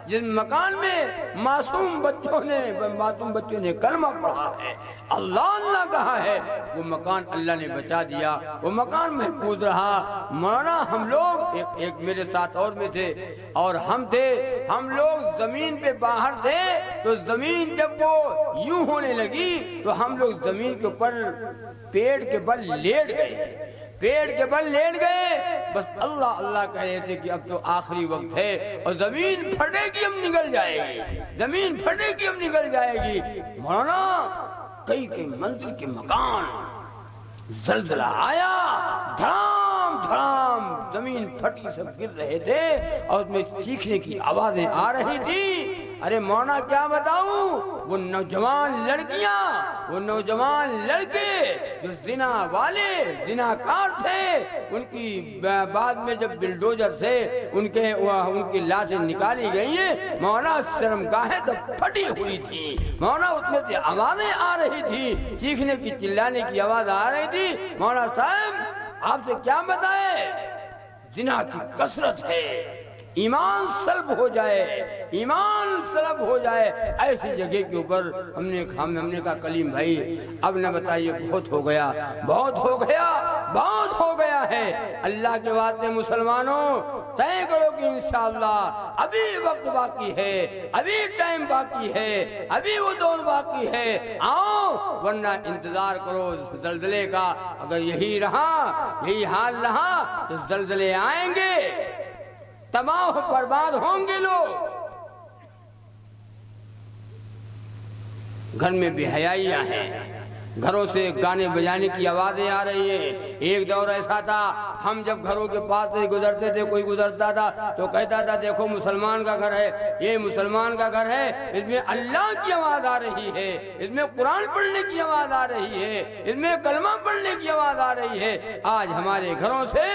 جس مکان میں معصوم بچوں نے کلمہ پڑھا ہے، اللہ اللہ کہا ہے، وہ مکان اللہ نے بچا دیا، وہ مکان محفوظ رہا۔ مولانا ہم لوگ ایک میرے ساتھ اور میں تھے اور ہم لوگ زمین پہ باہر تھے، تو زمین جب وہ یوں ہونے لگی تو ہم لوگ زمین کے اوپر پیڑ کے بل لیٹ گئے، بس اللہ اللہ کہہ رہے تھے کہ اب تو آخری وقت ہے اور زمین پھٹے گی، اب نکل جائے گی۔ مولانا کئی منزل کے مکان، زلزلہ آیا، دھڑام زمین پھٹی، سب گر رہے تھے اور اس میں چیخنے کی آوازیں آ رہی تھی۔ ارے مولانا کیا بتاؤں، وہ نوجوان لڑکیاں، وہ نوجوان لڑکے جو زناکار تھے، ان کی بعد میں جب بلڈوزر سے ان کی لاشیں نکالی گئی ہیں، مولانا شرمگاہیں تو پھٹی ہوئی تھی، مولانا اس میں سے آوازیں آ رہی تھی، چیخنے کی چلانے کی آواز آ رہی تھی۔ مولانا صاحب آپ سے کیا بتائے، زنا کی کثرت ہے، ایمان سلب ہو جائے ایسی جگہ کے اوپر۔ ہم نے کہا کلیم بھائی اب نہ بتائیے، بہت ہو گیا ہے۔ اللہ کے واسطے مسلمانوں طے کرو کہ انشاءاللہ ابھی وقت باقی ہے، ابھی ٹائم باقی ہے، ابھی وہ دور باقی ہے، آؤ، ورنہ انتظار کرو زلزلے کا۔ اگر یہی حال رہا تو زلزلے آئیں گے، تباہ برباد ہوں گے لوگ۔ گھر میں بے حیائیاں ہیں، گھروں سے گانے بجانے کی آوازیں آ رہی ہیں۔ ایک دور ایسا تھا، ہم جب گھروں کے پاس سے گزرتے تھے، کوئی گزرتا تھا تو کہتا تھا دیکھو مسلمان کا گھر ہے، یہ مسلمان کا گھر ہے، اس میں اللہ کی آواز آ رہی ہے، اس میں قرآن پڑھنے کی آواز آ رہی ہے، اس میں کلمہ پڑھنے کی آواز آ رہی ہے۔ آج ہمارے گھروں سے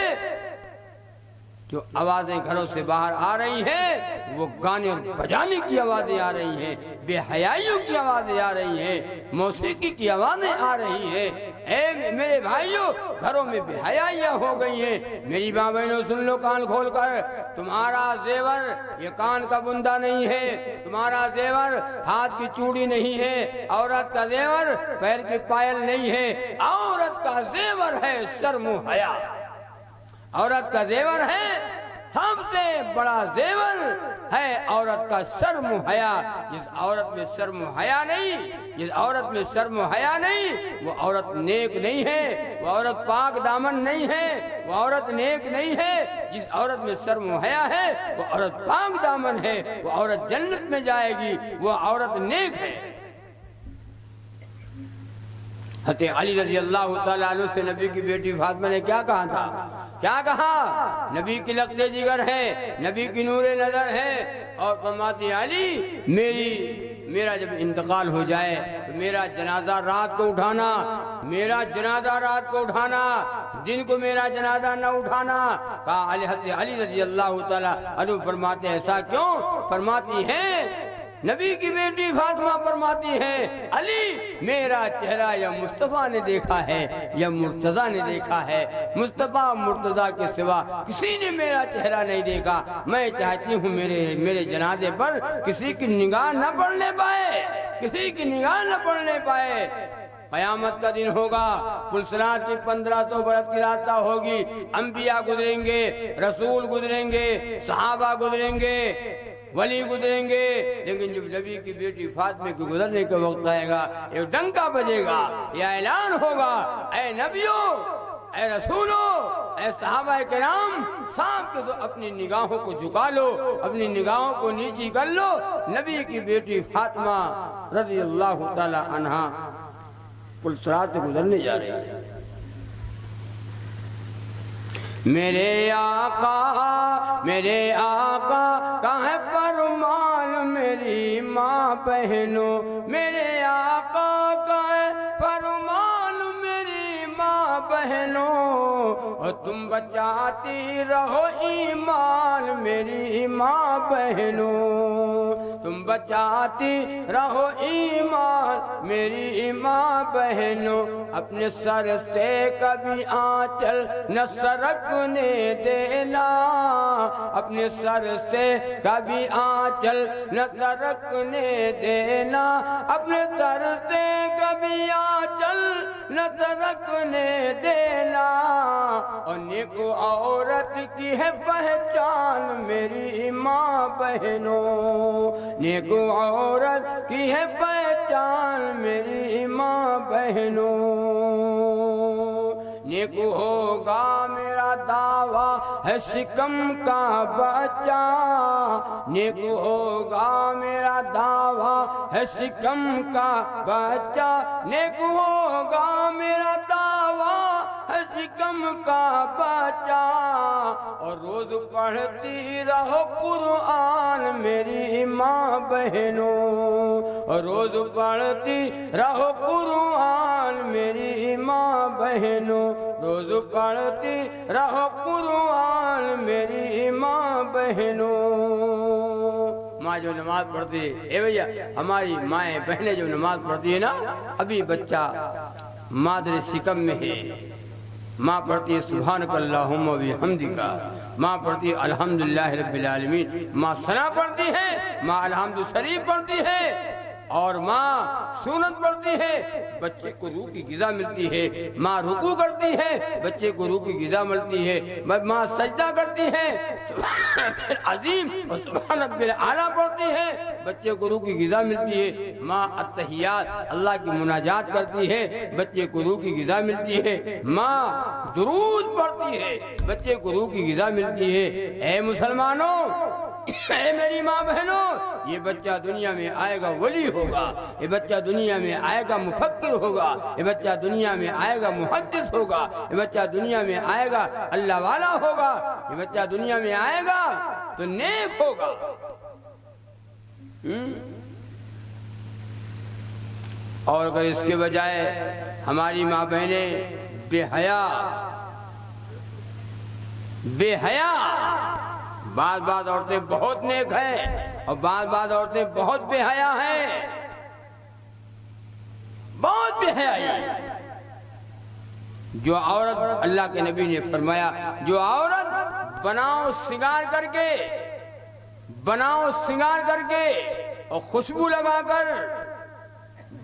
جو آوازیں گھروں سے باہر آ رہی ہیں، وہ گانے اور بجانے کی آوازیں آ رہی ہیں، بے حیائیوں کی آوازیں آ رہی ہیں، موسیقی کی آوازیں آ رہی ہیں۔ اے میرے بھائیوں، گھروں میں بے حیائیاں ہو گئی ہیں۔ میری ماں بہنوں سن لو کان کھول کر، تمہارا زیور یہ کان کا بندہ نہیں ہے، تمہارا زیور ہاتھ کی چوڑی نہیں ہے، عورت کا زیور پیر کی پائل نہیں ہے، عورت کا زیور ہے شرم و حیا۔ عورت کا زیور ہے، سب سے بڑا زیور ہے عورت کا شرم و حیا۔ جس عورت میں شرم و حیا نہیں، وہ عورت نیک نہیں ہے، وہ عورت پاک دامن نہیں ہے، وہ عورت نیک نہیں ہے۔ جس عورت میں شرم و حیا ہے، وہ عورت پاک دامن ہے، وہ عورت جنت میں جائے گی، وہ عورت نیک ہے۔ حضرت علی رضی اللہ تعالیٰ عنہ سے نبی کی بیٹی فاطمہ نے کیا کہا تھا؟ کیا کہا؟ نبی کی لقطے جگر ہے، نبی کی نور نظر ہے، اور فرماتی علی میرا جب انتقال ہو جائے تو میرا جنازہ رات کو اٹھانا، دن کو میرا جنازہ نہ اٹھانا۔ کہا حضرت علی رضی اللہ تعالیٰ عنہ فرماتے ہیں ایسا کیوں؟ فرماتی ہیں نبی کی بیٹی فاطمہ فرماتی ہے علی میرا چہرہ یا مصطفیٰ نے دیکھا ہے یا مرتضیٰ نے دیکھا ہے، مصطفیٰ مرتضیٰ کے سوا کسی نے میرا چہرہ نہیں دیکھا۔ میں چاہتی ہوں میرے جنازے پر کسی کی نگاہ نہ پڑنے پائے۔ قیامت کا دن ہوگا، پلسرات کی 1500 برس کی راستہ ہوگی، انبیاء گزریں گے، رسول گزریں گے، صحابہ گزریں گے، ولی گزریں گے، لیکن جب نبی کی بیٹی فاطمہ کے گزرنے کا وقت آئے گا، ایک ڈنکا بجے گا، یہ اعلان ہوگا، اے نبیوں، اے رسولوں، اے صحابہ کرام، صاحب کے اپنی نگاہوں کو جھکا لو، اپنی نگاہوں کو نیچی کر لو۔ نبی کی بیٹی فاطمہ رضی اللہ تعالی عنہا پلسرات سے گزرنے جا رہی ہے۔ میرے آقا کا ہے فرمان میری ماں بہنوں، میرے آقا کا ہے فرمان میری ماں بہنوں، اور تم بچاتی رہو ایمان میری ماں بہنوں۔ تم بچاتی رہو ایمان میری ماں بہنوں، اپنے سر سے کبھی آنچل نہ سرکنے دینا، اپنے سر سے کبھی آنچل نہ سرکنے دینا، اپنے سر سے کبھی آنچل نہ سرکنے دینا، اور نیک عورت کی ہے پہچان میری ماں بہنوں، نیک عورت کی ہے پہچان میری ماں بہنوں، نیک ہوگا میرا دعویٰ ہے شکم کا بچہ، نیک ہوگا میرا دعویٰ ہے شکم کا بچہ، نیک ہوگا میرا دعویٰ ہے شکم کا بچہ، اور روز پڑھتی رہو قرآن میری ماں بہنوں، اور روز پڑھتی رہو قرآن میری ماں بہنوں، روز پڑھتی رہو قرآن میری ماں بہنوں۔ ماں جو نماز پڑھتی ہے، اے بھیا ہماری مائیں بہنیں جو نماز پڑھتی ہے نا، ابھی بچہ مادر شکم میں ہے، ماں پڑھتی ہے سبحانک اللہم و بحمدک، ماں پڑھتی ہے الحمدللہ رب العالمین، ماں ثنا پڑھتی ہے، ماں الحمد شریف پڑھتی ہے، اور ماں سورت پڑھتی ہے، بچے کو روح کی غذا ملتی ہے، ماں رکوع کرتی ہے، بچے کو روح کی غذا ملتی ہے، ماں سجدہ کرتی ہے، سبحان رب العظیم اور سبحان رب الاعلیٰ پڑھتی ہے، بچے کو روح کی غذا ملتی ہے، ماں التحیات اللہ کی مناجات کرتی ہے، بچے کو روح کی غذا ملتی ہے، ماں درود پڑھتی ہے، بچے کو روح کی غذا ملتی ہے۔ اے مسلمانوں، اے میری ماں بہنوں، یہ بچہ دنیا میں آئے گا ولی ہوگا، یہ بچہ دنیا میں آئے گا مفکر ہوگا، یہ بچہ دنیا میں آئے گا محدث ہوگا، یہ بچہ دنیا میں آئے گا اللہ والا ہوگا، یہ بچہ دنیا میں آئے گا تو نیک ہوگا۔ اور اگر اس کے بجائے ہماری ماں بہنیں بے حیا، بعض عورتیں بہت نیک ہیں اور بعض عورتیں بہت بے حیا ہیں، بہت بے حیائی۔ جو عورت، اللہ کے نبی نے فرمایا، جو عورت بناؤ سنگار کر کے اور خوشبو لگا کر،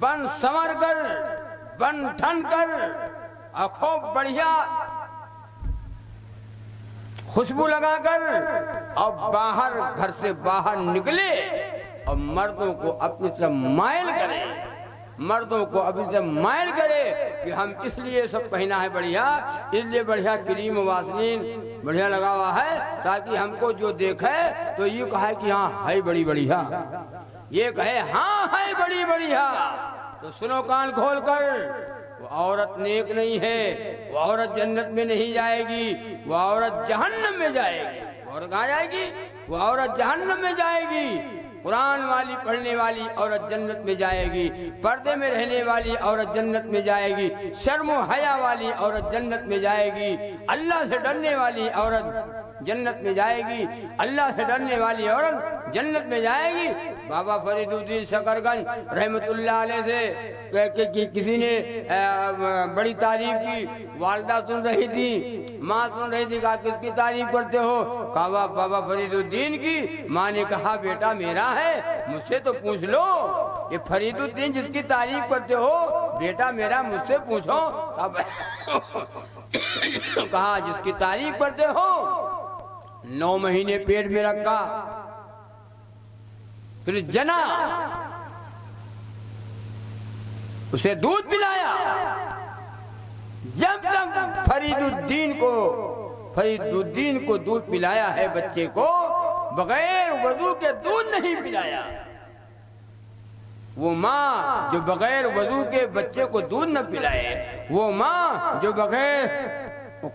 بن سنور کر، بن ٹھن کر اور خوب بڑھیا خوشبو لگا کر اور گھر سے باہر نکلے اور مردوں کو اپنی طرف مائل کرے کہ ہم اس لیے سب پہنا ہے بڑھیا، اس لیے بڑھیا کریم و واسلین بڑھیا لگا ہوا ہے تاکہ ہم کو جو دیکھے تو یہ کہے کہ ہاں ہے بڑی بڑھیا، یہ کہے ہاں ہے بڑی بڑھیا۔ تو سنو کان کھول کر، وہ عورت نیک نہیں ہے، وہ عورت جنت میں نہیں جائے گی، وہ عورت جہنم میں جائے گی۔ وہ عورت کہاں جائے گی؟ وہ عورت جہنم میں جائے گی۔ قرآن والی پڑھنے والی عورت جنت میں جائے گی، پردے میں رہنے والی عورت جنت میں جائے گی، شرم و حیا والی عورت جنت میں جائے گی، اللہ سے ڈرنے والی عورت جنت میں جائے گی، اللہ سے ڈرنے والی عورت جنت میں جائے گی۔ بابا فرید الدین شکر گنج رحمت اللہ علیہ سے کسی نے بڑی تعریف کی، والدہ سن رہی تھی، ماں سن رہی تھی، کہا کس کی تعریف کرتے ہو؟ کہا بابا فرید الدین کی۔ ماں نے کہا بیٹا میرا ہے، مجھ سے تو پوچھ لو، یہ فرید الدین جس کی تعریف کرتے ہو بیٹا میرا، مجھ سے پوچھو۔ کہا جس کی تعریف کرتے ہو 9 مہینے پیٹ میں رکھا، پھر جنا، اسے دودھ پلایا۔ جب تک فرید الدین کو دودھ پلایا ہے بچے کو، بغیر وضو کے دودھ نہیں پلایا۔ وہ ماں جو بغیر وضو کے بچے کو دودھ نہ پلائے، وہ ماں جو بغیر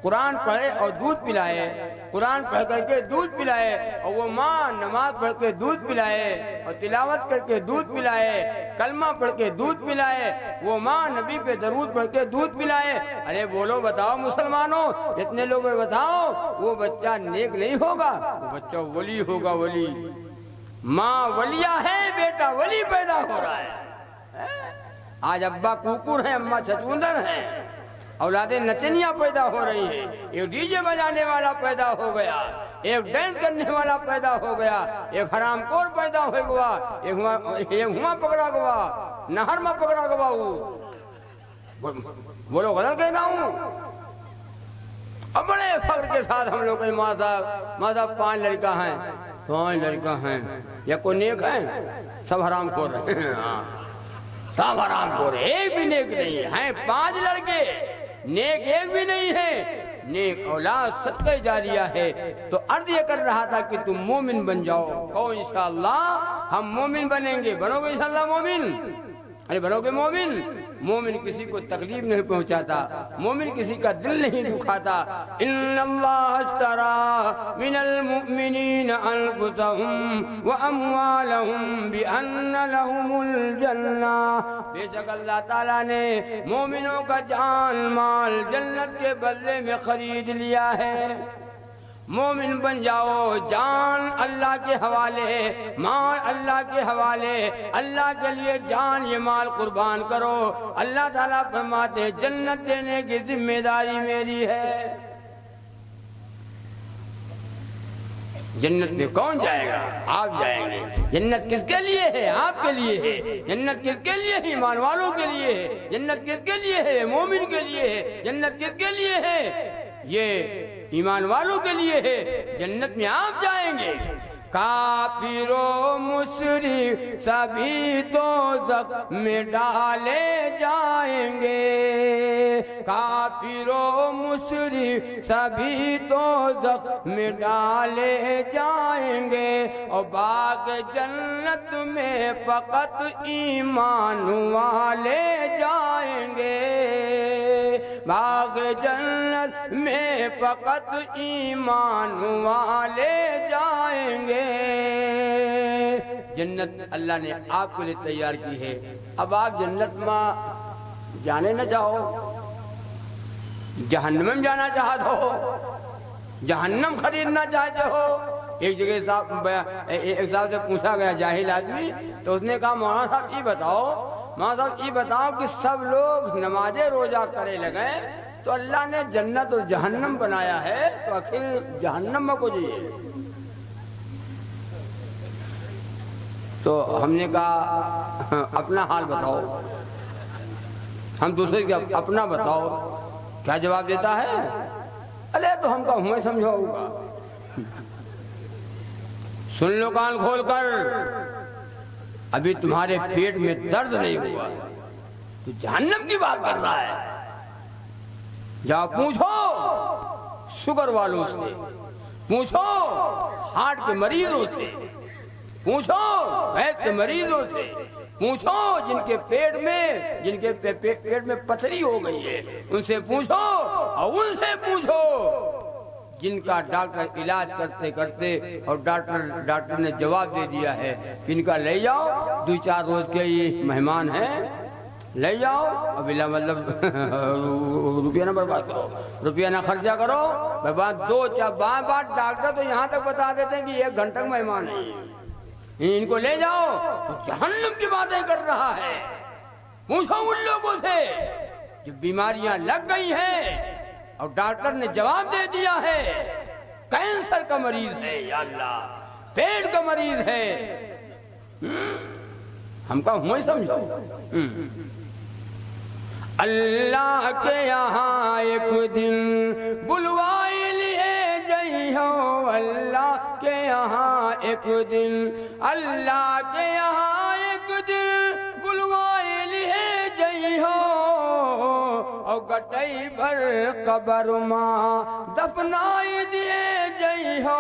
قرآن پڑھے اور دودھ پلائے، قرآن پڑھ کر کے دودھ پلائے، اور وہ ماں نماز پڑھ کے دودھ پلائے اور تلاوت کر کے دودھ پلائے، کلمہ پڑھ کے دودھ پلائے، وہ ماں نبی پہ درود پڑھ کے دودھ پلائے۔ ارے بولو، بتاؤ مسلمانوں، جتنے لوگ بتاؤ، وہ بچہ نیک نہیں ہوگا، وہ بچہ ولی ہوگا، ولی۔ ماں ولیہ ہے، بیٹا ولی پیدا ہو رہا ہے۔ آج ابا کوکر ہیں، اماں چھچوندر ہیں، اولادیں نچنیاں پیدا ہو رہی ہیں، ایک ڈی جے بجانے والا پیدا ہو گیا، ایک ڈانس کرنے والا پیدا ہو گیا، ایک حرام خور پیدا ہو گیا، ایک ہوا پکڑا گوا، نہر میں پکڑا گوا ہوں۔ بولو غلط کہہ رہا ہوں؟ اب بڑے فخر کے ساتھ ہم لوگ کے ماں صاحب 5 لڑکا ہیں، 5 لڑکا ہیں، یا کوئی نیک ہیں؟ سب حرام خور ہیں، سب حرام خور ہیں، ایک بھی نیک نہیں ہے۔ 5 لڑکے، نیک ایک بھی نہیں ہے، نیک اولاد صدقہ جاریہ ہے۔ تو عرض یہ کر رہا تھا کہ تم مومن بن جاؤ، کہو انشاءاللہ ہم مومن بنیں گے۔ بنو گے انشاءاللہ مومن؟ ارے بنو گے مومن؟ مومن کسی کو تکلیف نہیں پہنچاتا، مومن کسی کا دل نہیں دکھاتا۔ ان اللہ اشترى من المؤمنین انفسهم واموالهم بان لهم الجنہ، بے شک اللہ تعالیٰ نے مومنوں کا جان مال جنت کے بدلے میں خرید لیا ہے۔ مومن بن جاؤ، جان اللہ کے حوالے، مال اللہ کے حوالے، اللہ کے لیے جان یہ مال قربان کرو۔ اللہ تعالیٰ فرماتے جنت دینے کی ذمہ داری میری ہے۔ جنت میں کون جائے گا؟ آپ جائیں گے۔ جنت کس کے لیے ہے؟ آپ کے لیے ہے۔ جنت کس کے لیے ہے؟ ایمان والوں کے لیے ہے۔ جنت کس کے لیے ہے؟ مومن کے لیے ہے۔ جنت کس کے لیے ہے؟ یہ ایمان والوں کے لیے ہے۔ جنت میں آپ جائیں گے۔ کافر و مشرک سبھی دوزخ میں ڈالے جائیں گے، کافر و مشرک سبھی دوزخ میں ڈالے جائیں گے، اور باغ جنت میں فقط ایمان والے جائیں گے، باغ جنت میں فقط ایمان والے جائیں گے۔ جنت اللہ نے آپ کے لیے تیار کی ہے۔ اب آپ جنت میں جانے نہ چاہو، جہنم میں جانا چاہتے ہو، جہنم خریدنا چاہتے ہو۔ ایک جگہ ایک صاحب سے پوچھا گیا جاہل آدمی، تو اس نے کہا مولانا صاحب یہ بتاؤ کہ سب لوگ نماز روزہ کرے لگے تو اللہ نے جنت اور جہنم بنایا ہے، تو آخر جہنم میں کو جائیے۔ تو ہم نے کہا اپنا حال بتاؤ، ہم دوسرے کے اپنا بتاؤ۔ کیا جواب دیتا ہے؟ ارے تو ہم کا ہمیں سمجھاؤ گا۔ سن لو کان کھول کر، ابھی تمہارے پیٹ میں درد نہیں ہوا تو جہنم کی بات کر رہا ہے۔ جا پوچھو شوگر والوں سے، پوچھو ہارٹ کے مریضوں سے، پوچھو گیس کے مریضوں سے، پوچھو جن کے پیٹ میں پتھری ہو گئی ہے ان سے پوچھو، اور ان سے پوچھو جن کا ڈاکٹر علاج کرتے کرتے اور ڈاکٹر نے جواب دے دیا ہے کہ ان کا لے جاؤ، 2-4 روز کے یہ مہمان ہیں، لے جاؤ، اب مطلب روپیہ نہ برباد کرو، روپیہ نہ خرچہ کرو، برباد 2-4 بار ڈاکٹر تو یہاں تک بتا دیتے ہیں کہ 1 گھنٹہ مہمان ہے، ان کو لے جاؤ۔ تو جہنم کی باتیں کر رہا ہے۔ پوچھو ان لوگوں سے جو بیماریاں لگ گئی ہیں اور ڈاکٹر نے جواب دے دیا ہے، کینسر کا مریض ہے، یا اللہ پیٹ کا مریض ہے، ہم کا ہمیں سمجھو۔ اللہ کے یہاں ایک دن بلوائی لیے جائیو، اللہ کے یہاں ایک دن، اللہ کے یہاں ایک دن بلوائی لیے جائیو، اور گٹائی بھر قبر ماں دفنائی دیے جائیو،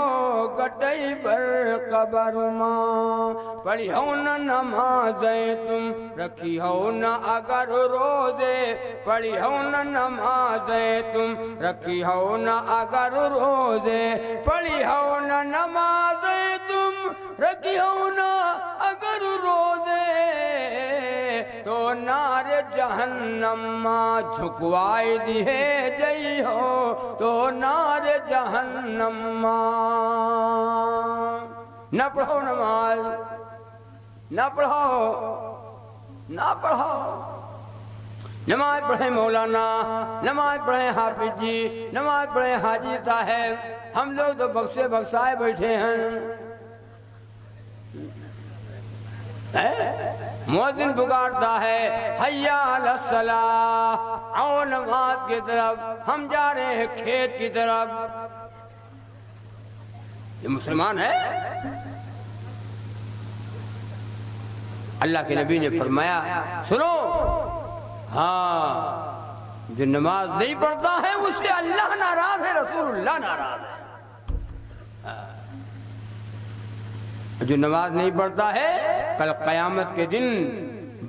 گٹائی بھر قبر ماں۔ پڑھی ہو نہ نمازیں تم، رکھی ہو نہ اگر روزے، پڑھی ہو نہ نمازیں تم، رکھی ہو نہ اگر روزے، پڑھی ہو نہ نمازیں تم، رکھی ہو نہ اگر روزے، تو نار جہنم ماں جھکوائی دیے جائیو، تو نار جہنم ماں۔ نہ پڑھو نماز، نہ پڑھو نماز پڑھیں مولانا، نماز پڑھیں حافظ جی، نماز پڑھیں حاجی صاحب، ہم لوگ تو بخشے بخشائے بیٹھے ہیں۔ مؤذن پکارتا ہے حیا علی الصلاۃ، آؤ نماز کی طرف، ہم جا رہے ہیں کھیت کی طرف۔ یہ مسلمان ہے؟ اللہ کے نبی نے فرمایا سنو، ہاں جو نماز نہیں پڑھتا ہے اس سے اللہ ناراض ہے، رسول اللہ ناراض ہے۔ جو نماز نہیں پڑھتا ہے کل قیامت کے دن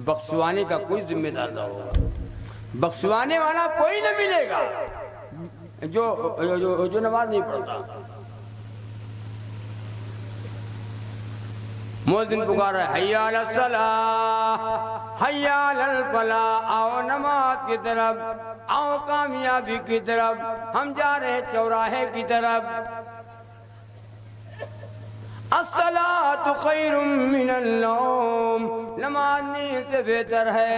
بخشوانے کا کوئی ذمہ دار نہ ہوگا، بخشوانے والا کوئی نہ ملے گا جو نماز نہیں پڑھتا۔ مؤذن پکار رہا ہے حیا علی الصلاۃ، حیا علی الفلاح، آؤ نماز کی طرف، آؤ کامیابی کی طرف، ہم جا رہے چوراہے کی طرف۔ الصلاۃ خیر من النوم، نماز نیند سے بہتر ہے،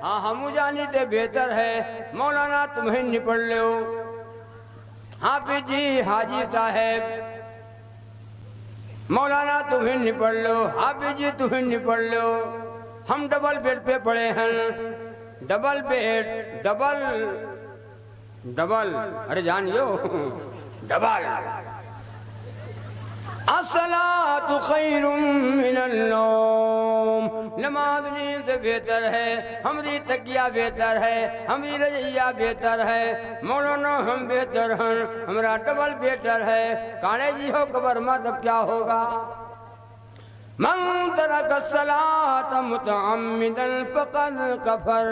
ہاں ہم جانی سے بہتر ہے۔ مولانا تمہیں نہیں پڑھ لو، حافظ جی حاجی صاحب مولانا تمہیں نہیں پڑھ لو، حافظ جی تمہیں نہیں پڑھ لو، ہم ڈبل بیڈ پہ پڑے ہیں، ڈبل بیڈ، ڈبل ارے جانیو ڈبل۔ الصلاۃ خیر من النوم، نماز نیند سے بہتر ہے، ہماری تکیہ بہتر ہے، ہماری رضیہ بہتر ہے، مولانا ہم بہتر ہیں، ہمارا ڈبل بہتر ہے۔ کانے جی ہو قبر مت اب کیا ہوگا؟ من ترک الصلاۃ متعمدا فقد کفر،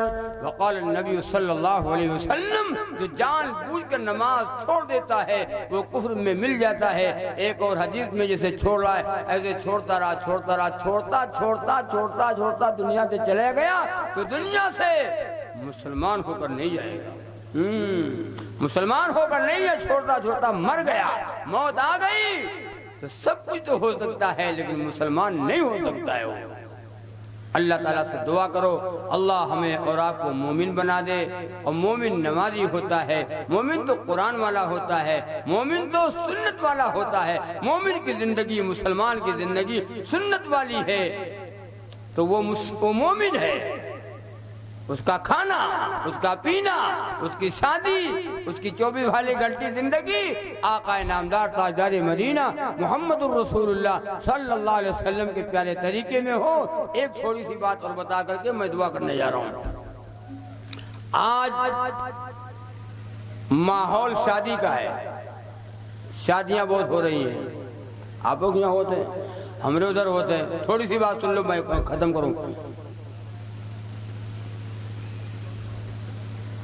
وقال النبی صلی اللہ علیہ وسلم جو جان بوجھ کر نماز چھوڑ دیتا ہے وہ کفر میں مل جاتا ہے۔ ایک اور حدیث میں جیسے چھوڑ رہا ہے ایسے چھوڑتا رہا، چھوڑتا دنیا سے چلے گیا تو دنیا سے مسلمان ہو کر نہیں جائے گا، مسلمان ہو کر نہیں ہے، چھوڑتا مر گیا، موت آ گئی تو سب کچھ تو ہو سکتا ہے لیکن مسلمان نہیں ہو سکتا ہے وہ۔ اللہ تعالیٰ سے دعا کرو اللہ ہمیں اور آپ کو مومن بنا دے، اور مومن نمازی ہوتا ہے، مومن تو قرآن والا ہوتا ہے، مومن تو سنت والا ہوتا ہے، مومن کی زندگی، مسلمان کی زندگی سنت والی ہے تو وہ مومن ہے۔ اس کا کھانا، اس کا پینا، اس کی شادی، اس کی 24 والی گھنٹی زندگی آقا نامدار تاجدار مدینہ محمد الرسول اللہ صلی اللہ علیہ وسلم کے پیارے طریقے میں ہو۔ ایک چھوٹی سی بات اور بتا کر کے میں دعا کرنے جا رہا ہوں۔ آج ماحول شادی کا ہے، شادیاں بہت ہو رہی ہیں، آپ لوگ یہاں ہوتے ہیں، ہمارے ادھر ہوتے ہیں۔ تھوڑی سی بات سن لو، میں ختم کروں۔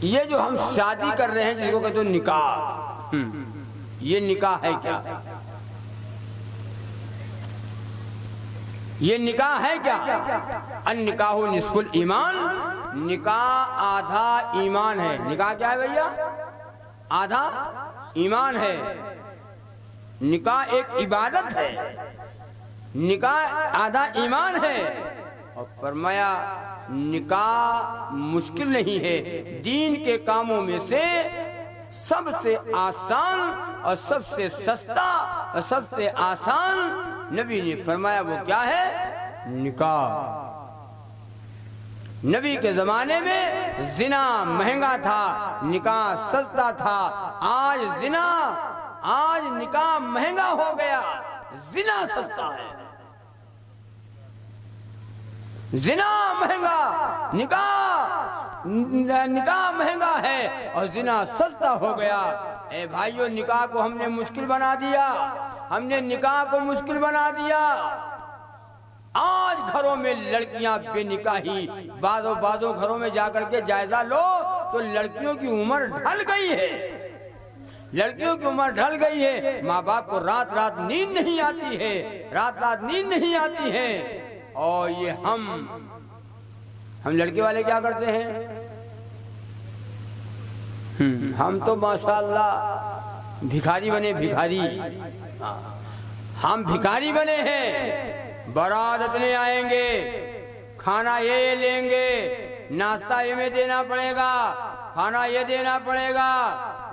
یہ جو ہم شادی کر رہے ہیں جس کو کہتے ہیں نکاح، یہ نکاح ہے کیا؟ یہ نکاح ہے کیا؟ النکاح نصف الایمان، نکاح آدھا ایمان ہے۔ نکاح کیا ہے بھیا؟ آدھا ایمان ہے۔ نکاح ایک عبادت ہے، نکاح آدھا ایمان ہے۔ اور فرمایا نکاح مشکل نہیں ہے، دین کے کاموں میں سے سب سے آسان اور سب سے سستا اور سب سے آسان نبی نے فرمایا وہ کیا ہے؟ نکاح۔ نبی کے زمانے میں زنا مہنگا تھا، نکاح سستا تھا۔ آج نکاح مہنگا ہو گیا، زنا سستا ہے۔ زنا مہنگا، نکاح مہنگا ہے اور زنا سستا ہو گیا۔ اے بھائیو، نکاح کو ہم نے مشکل بنا دیا، ہم نے نکاح کو مشکل بنا دیا۔ آج گھروں میں لڑکیاں بے نکاحی، بعضوں گھروں میں جا کر کے جائزہ لو تو لڑکیوں کی عمر ڈھل گئی ہے، لڑکیوں کی عمر ڈھل گئی ہے۔ ماں باپ کو رات نیند نہیں آتی ہے، رات نیند نہیں آتی ہے۔ اور یہ ہم لڑکے والے کیا کرتے ہیں؟ ہم تو ماشاءاللہ بھکاری بنے، بھکاری۔ ہم بھکاری بنے ہیں، بارات اتنے آئیں گے، کھانا یہ لیں گے، ناشتہ یہ میں دینا پڑے گا، کھانا یہ دینا پڑے گا،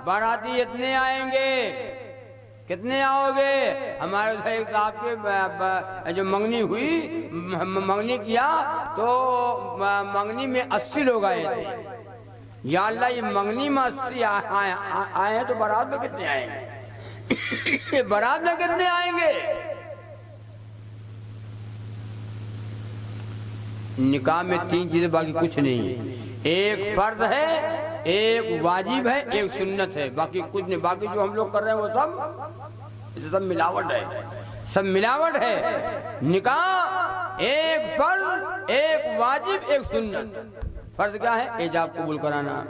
باراتی اتنے آئیں گے، کتنے آؤ گے؟ ہمارے ایک صاحب کے جو منگنی ہوئی، منگنی کیا تو منگنی میں 80 لوگ آئے تھے۔ یا اللہ یہ منگنی میں 80 آئے ہیں تو بارات میں کتنے آئیں گے؟ بارات میں کتنے آئیں گے؟ نکاح میں 3 چیزیں، باقی کچھ نہیں ہے۔ ایک فرض ہے، ایک واجب ہے، ایک سنت ہے، باقی کچھ نہیں۔ باقی جو ہم لوگ کر رہے ہیں وہ سب ملاوٹ ہے، سب ملاوٹ ہے۔ نکاح ایک فرض، ایک واجب، ایک سنت۔ فرض کیا ہے؟ ایجاب قبول کرانا۔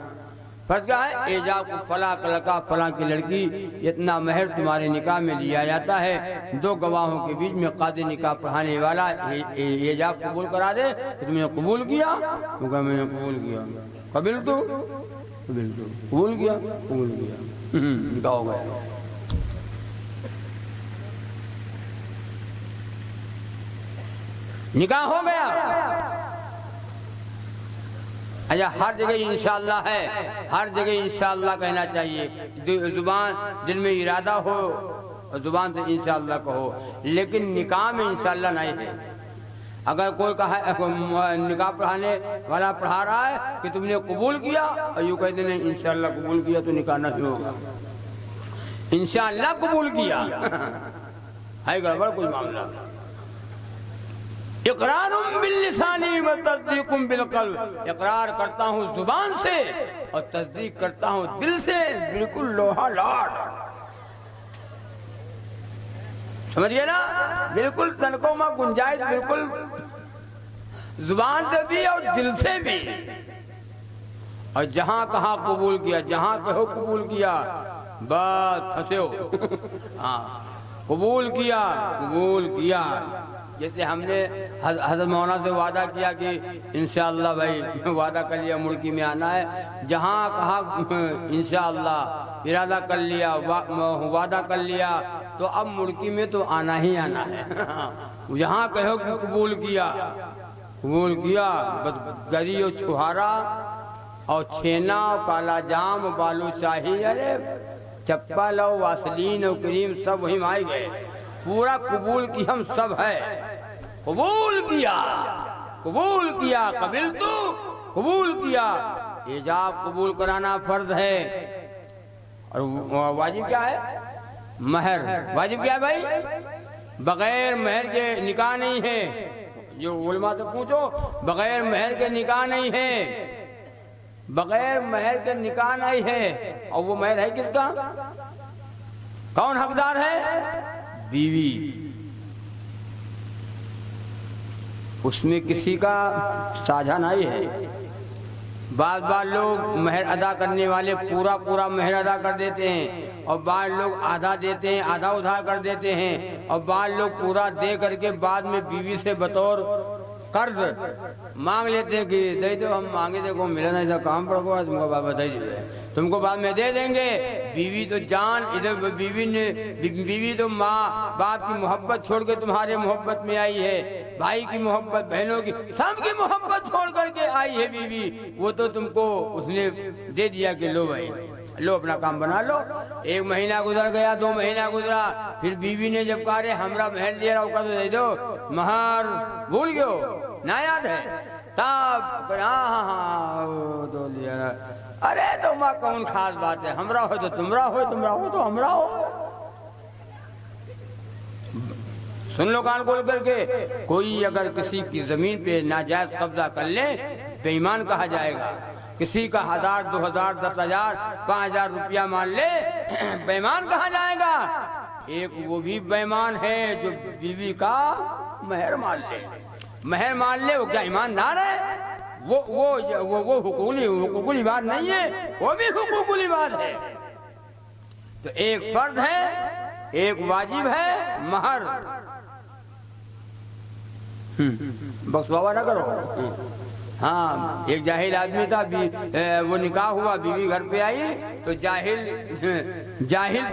فرض کیا ہے؟ ایجاب کو فلاں کا لڑکا فلاں کی لڑکی اتنا مہر تمہارے نکاح میں لیا جاتا ہے، 2 گواہوں کے بیچ میں قاضی نکاح پڑھانے والا ایجاب قبول کرا دے کہ تم نے قبول کیا، تو کہا میں نے قبول کیا، قبول تو قبول کیا، قبول کیا، نکاح ہو گیا۔ نکاح ہو گیا۔ اچھا، ہر جگہ انشاءاللہ ہے، ہر جگہ انشاءاللہ کہنا چاہیے، زبان دل میں ارادہ ہو اور زبان سے انشاءاللہ کہو، لیکن نکاح میں انشاءاللہ نہیں ہے۔ اگر کوئی نکاح پڑھانے والا پڑھا رہا ہے کہ تم نے قبول کیا اور یوں کہتے نہیں انشاءاللہ قبول کیا، تو نکاح نہیں ہوگا۔ انشاءاللہ قبول کیا ہے گڑبڑ کوئی معاملہ۔ اقرار باللسان و تصدیق بالقلب، اقرار کرتا ہوں زبان سے اور تصدیق کرتا ہوں دل سے، بالکل لوہا لاٹ، سمجھئے نا؟ بالکل تنکوں میں گنجائش، بالکل زبان سے بھی اور دل سے بھی۔ اور جہاں کہاں قبول کیا، جہاں کہو قبول کیا، بات پھنسے ہو۔ ہاں، قبول کیا، قبول کیا۔ جیسے ہم نے حضرت مولانا سے وعدہ کیا کہ انشاءاللہ بھائی وعدہ کر لیا ملکی میں آنا ہے، جہاں کہا انشاءاللہ ارادہ کر لیا، وعدہ کر لیا، تو اب ملکی میں تو آنا ہی آنا ہے۔ جہاں کہو کہ قبول کیا، قبول کیا، بس گری و چھہارا اور چھینا اور کالا جام و بالو شاہی، ارے چپل اور واسلین اور کریم سب وہی آئے گئے، پورا قبول کی ہم سب ہے۔ قبول کیا، قبول کیا، قبل تو قبول کیا۔ ایجاب قبول کرانا فرض ہے، اور واجب کیا ہے؟ مہر۔ واجب کیا ہے بھائی؟ بغیر مہر کے نکاح نہیں ہے۔ جو علماء سے پوچھو، بغیر مہر کے نکاح نہیں ہے، بغیر مہر کے نکاح نہیں ہے۔ اور وہ مہر ہے کس کا؟ کون حقدار ہے؟ بیوی۔ اس میں کسی کا ساجھا نہیں ہے۔ بعض لوگ مہر ادا کرنے والے پورا مہر ادا کر دیتے ہیں، اور بعض لوگ آدھا دیتے ہیں، آدھا ادھار کر دیتے ہیں، اور بعض لوگ پورا دے کر کے بعد میں بیوی سے بطور قرض مانگ لیتے ہیں کہ دے دو، ہم مانگے دیکھو ملا نہیں تھا، کام پڑ گیا، تم کو بات بتائی دیتے ہیں، تم کو بعد میں دے دیں گے۔ بیوی تو جان، ادھر بیوی تو ماں باپ کی محبت چھوڑ کے تمہارے محبت میں آئی ہے، بھائی کی محبت، بہنوں کی، سب کی محبت چھوڑ کر کے آئی ہے بیوی۔ وہ تو تم کو اس نے دے دیا کہ لو بھائی، لو اپنا کام بنا لو۔ 1 مہینہ گزر گیا، 2 مہینہ گزرا، پھر بیوی نے جب کہا رے ہمارا مہر دے رہا ہوگا تو دے دو، مہر بھول گئے ہو نہ یاد ہے؟ تب ہاں دو لیا۔ ارے تو ماں کون خاص بات ہے، ہمرا ہو تو تمرا ہو، تمرا ہو تو ہمرا ہو۔ سن لو کان کھول کر کے، کوئی اگر کسی کی زمین پہ ناجائز قبضہ کر لے بے ایمان کہا جائے گا۔ کسی کا 1000 2000 10,000 5,000 روپیہ مان لے بے ایمان کہا جائے گا۔ ایک وہ بھی بے ایمان ہے جو بیوی کا مہر مان لے۔ مہر مان لے، وہ کیا ایماندار ہے؟ وہ حقوقی بات نہیں ہے، وہ بھی حقوقی بات ہے۔ تو ایک فرض ہے، ایک واجب ہے، مہر۔ بس بابا نہ کرو۔ ہاں، ایک جاہل آدمی تھا، وہ نکاح ہوا، بیوی گھر پہ آئی تو جاہل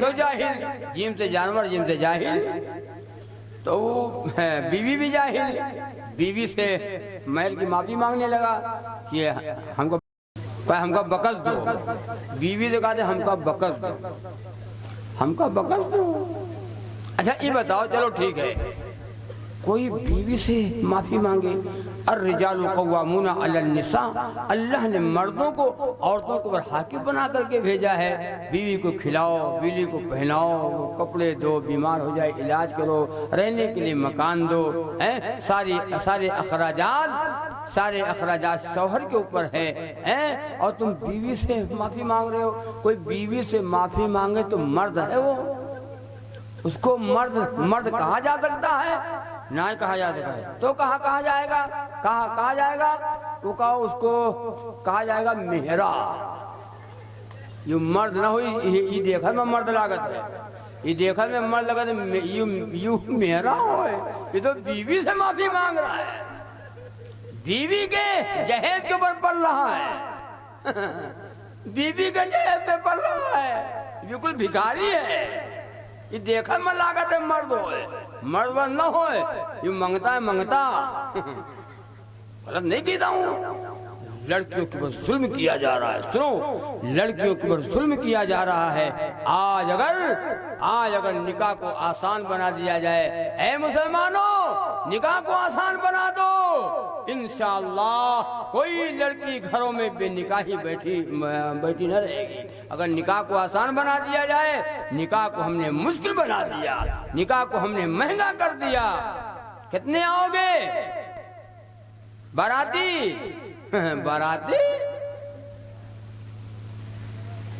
تو جاہل، جیم سے جانور، جیم سے جاہل، تو بیوی بھی جاہل، بیوی سے محل کی معافی مانگنے لگا کہ ہم کو بکس دو، بیوی سے کہا ہم کو بکس دو، ہم کو بکس دو۔ اچھا یہ بتاؤ، چلو ٹھیک ہے، کوئی بیوی سے معافی مانگے؟ الرجال قوامون علی النساء، اللہ نے مردوں کو عورتوں کو حاکم بنا کر کے بھیجا ہے۔ بیوی کو کھلاؤ، بیوی کو پہناؤ، کپڑے دو، بیمار ہو جائے علاج کرو، رہنے کے لیے مکان دو، سارے اخراجات شوہر کے اوپر ہے، اور تم بیوی سے معافی مانگ رہے ہو۔ کوئی بیوی سے معافی مانگے تو مرد ہے وہ، اس کو مرد کہا جا سکتا ہے؟ نہیں کہا جا سکتا ہے۔ تو کہا جائے گا، کہا جائے گا، تو کہا اس کو کہا جائے گا مہرا۔ یہ مرد نہ ہوئی، یہ دیکھا میں مرد لاگت ہے، یہ دیکھا میں مرد لگت ہے، یہ مہرا ہوئے، یہ تو بیوی سے معافی مانگ رہا ہے، بیوی کے جہیز کے اوپر پڑ رہا ہے، بیوی کے جہیز پہ پڑ رہا ہے، بالکل بھکاری ہے۔ یہ دیکھا میں لاگت ہے مرد ہوئے، مرد نہ ہوئے، یہ منگتا ہے منگتا۔ غلط نہیں کہتا ہوں، لڑکیوں کے اوپر ظلم کیا جا رہا ہے، سنو، لڑکیوں کے اوپر ظلم کیا جا رہا ہے۔ آج اگر نکاح کو آسان بنا دیا جائے، اے مسلمانوں نکاح کو آسان بنا دو، انشاءاللہ کوئی لڑکی گھروں میں بے نکاحی بیٹھی نہ رہے گی۔ اگر نکاح کو آسان بنا دیا جائے، نکاح کو ہم نے مشکل بنا دیا، نکاح کو ہم نے مہنگا کر دیا۔ کتنے آؤ گے باراتی؟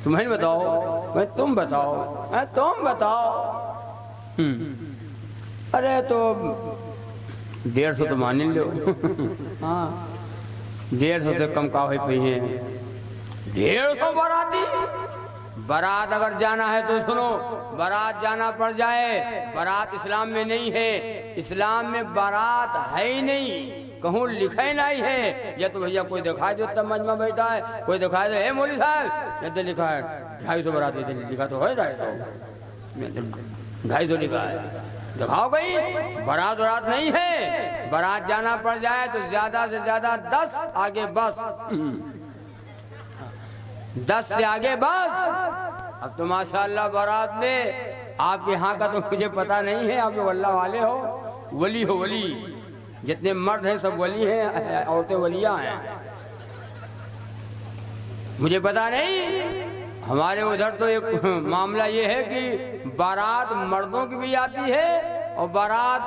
تمہیں بتاؤ، تم بتاؤ، ارے تو 150 تو مان لو، ہاں 150 سے کم کا ہوئی پئی ہیں، 150 باراتی۔ بارات اگر جانا ہے تو سنو، بارات جانا پڑ جائے، بارات اسلام میں نہیں ہے، اسلام میں بارات ہے ہی نہیں، کہوں لکھا ہی نہیں ہے۔ یا تو بھیا کوئی دکھائے جو تب مجمع بیٹھا ہے، کوئی دکھائے دو، اے مولوی صاحب یہ لکھا ہے 250 بارات لکھا تو ہے، 250 لکھا ہے، دکھاؤ کہیں۔ بارات نہیں ہے، بارات جانا پڑ جائے تو زیادہ سے زیادہ 10 آگے بس، 10 سے آگے بس۔ اب تو ماشاءاللہ بارات میں آپ کے ہاں کا تو مجھے پتا نہیں ہے، آپ لوگ اللہ والے ہو، ولی ہو، ولی جتنے مرد ہیں سب ولی ہیں، عورتیں ولیاں ہیں، مجھے پتا نہیں۔ ہمارے ادھر تو ایک معاملہ یہ ہے کہ بارات مردوں کی بھی آتی ہے اور بارات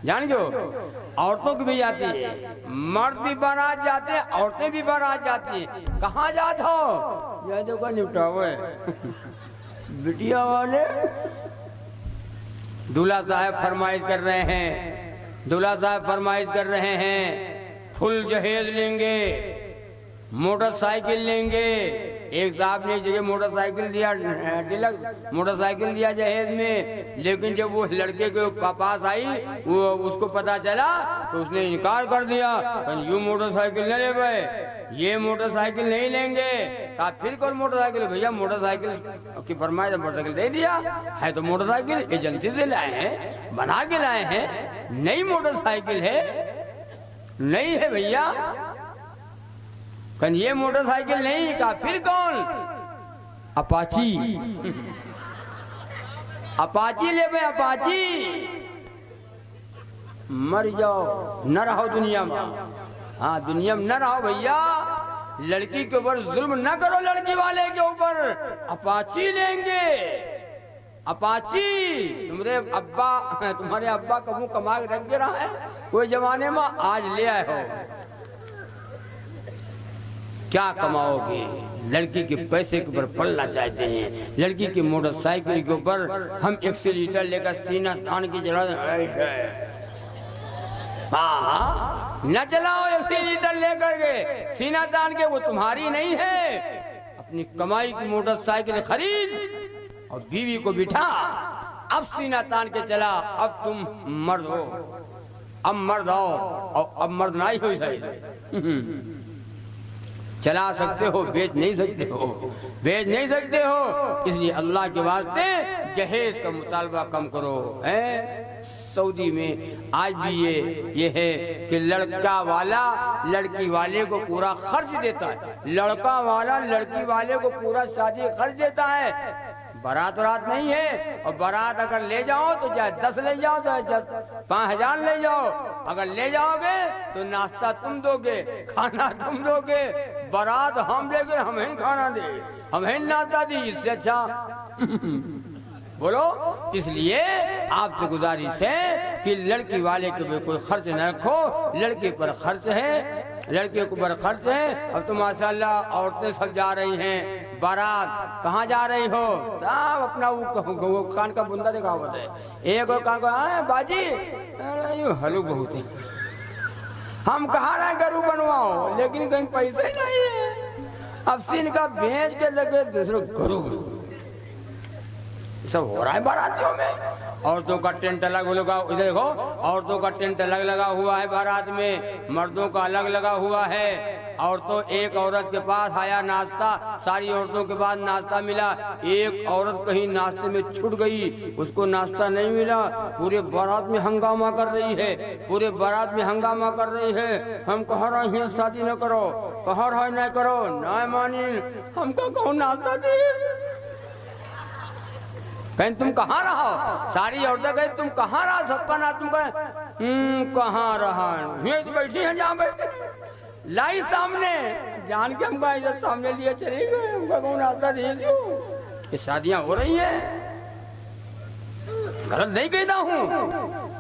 جان گے عورتوں کی بھی جاتی ہے، مرد بھی بارات جاتے ہیں، عورتیں بھی بارات جاتی ہیں۔ کہاں جاتا ہو؟ یہ دیکھو نپٹاؤ ہے بٹیا والے۔ دولہا صاحب فرمائش کر رہے ہیں، فل جہیز لیں گے، موٹر سائیکل لیں گے۔ ایک صاحب نے جگہ موٹر سائیکل دیا، ڈیلکس موٹر سائیکل دیا جہیز میں، لیکن جب وہ لڑکے کے پاس آئی، وہ اس کو پتا چلا تو اس نے انکار کر دیا، یوں موٹر سائیکل نہ لے گئے، یہ موٹر سائیکل نہیں لیں گے۔ کہا پھر کون موٹر سائیکل؟ بھیا موٹر سائیکل کی فرمائش، موٹر سائیکل دے دیا ہے، تو موٹر سائیکل ایجنسی سے لائے ہیں، بنا کے لائے ہیں، نئی موٹر سائیکل ہے، نہیں ہے بھیا، یہ موٹر سائیکل نہیں۔ کہا پھر کون؟ اپاچی لے بھائی، اپاچی۔ مر جاؤ، نہ رہو دنیا میں، ہاں دنیا میں نہ رہو بھیا، لڑکی کے اوپر ظلم نہ کرو، لڑکی والے کے اوپر۔ اپاچی لیں گے، اپاچی۔ تمہارے ابا کا منہ کما کے رکھ دے رہا ہے کوئی زمانے میں، آج لے آئے ہو، کیا کماؤ گے؟ لڑکی کے پیسے کے اوپر پلنا چاہتے ہیں، لڑکی کی موٹر سائیکل کے اوپر ہم 100 لیٹر لے کر سینہ تان کی جگہ نہ چلاؤ، 100 لیٹر لے کر کے سینہ تان کے، وہ تمہاری نہیں ہے۔ اپنی کمائی کی موٹر سائیکل خرید اور بیوی کو بٹھا، اب سینہ تان کے چلا، اب تم مرد ہو، اب مرد ہو، اور اب مرد نہ ہی ہوئی سکتے، چلا سکتے ہو، بیچ نہیں سکتے ہو، اس لیے اللہ کے واسطے جہیز کا مطالبہ کم کرو. سعودی میں آج بھی یہ ہے کہ لڑکا والا لڑکی والے کو پورا خرچ دیتا ہے. لڑکا والا لڑکی والے کو پورا شادی خرچ دیتا ہے. بارات رات نہیں ہے. اور بارات اگر لے جاؤ تو چاہے 10 لے جاؤ تو 5,000 لے جاؤ. اگر لے جاؤ گے تو ناشتہ تم دو گے, کھانا تم دو گے. بارات ہم لے گے, ہمیں کھانا دے, ہمیں ناشتہ دی. اس سے اچھا بولو. اس لیے آپ سے گزارش ہے کہ لڑکی والے کے بھی کوئی خرچ نہ رکھو. لڑکے پر خرچ ہے, لڑکے کے اوپر خرچ ہے. اب تو ماشاءاللہ عورتیں سب جا رہی ہیں بارات. کہاں جا رہی ہو؟ سب اپنا وہ کان کا بندہ دکھا ہوتا ہے. ایک اور کان کو باجی ہلو بہت ہے. ہم کہاں رہے گرو بنواؤ, لیکن کہیں پیسے ہی نہیں ہے. اب سین کا بھیج کے لگے دوسرے گرو سب ہو رہا ہے باراتیوں میں. عورتوں کا ٹینٹ الگ لگا, دیکھو عورتوں کا ٹینٹ الگ لگا ہوا ہے بارات میں, مردوں کا الگ لگا ہوا ہے. عورتوں ایک عورت کے پاس آیا ناشتہ, ساری عورتوں کے پاس ناشتہ ملا. ایک عورت کہیں ناشتے میں چھٹ گئی, اس کو ناشتہ نہیں ملا. پورے بارات میں ہنگامہ کر رہی ہے, پورے بارات میں ہنگامہ کر رہی ہے. ہم کہہ رہے ہیں شادی نہ کرو, کہہ رہے نہ کرو, نہ مانی. ہم کا کہو ناشتہ دے. کہیں تم کہاں رہا؟ ساری عورتیں کہیں تم کہاں رہا؟ سب کا نام تم کہیں کہاں رہا. یہ تو بیٹھی ہیں جہاں بیٹھے لائی سامنے, جان کے ہم کا عزت سامنے لیے چلی گئے. ہم کا کون آتا دیجیے. یہ شادیاں ہو رہی ہیں, غلط نہیں کہتا ہوں.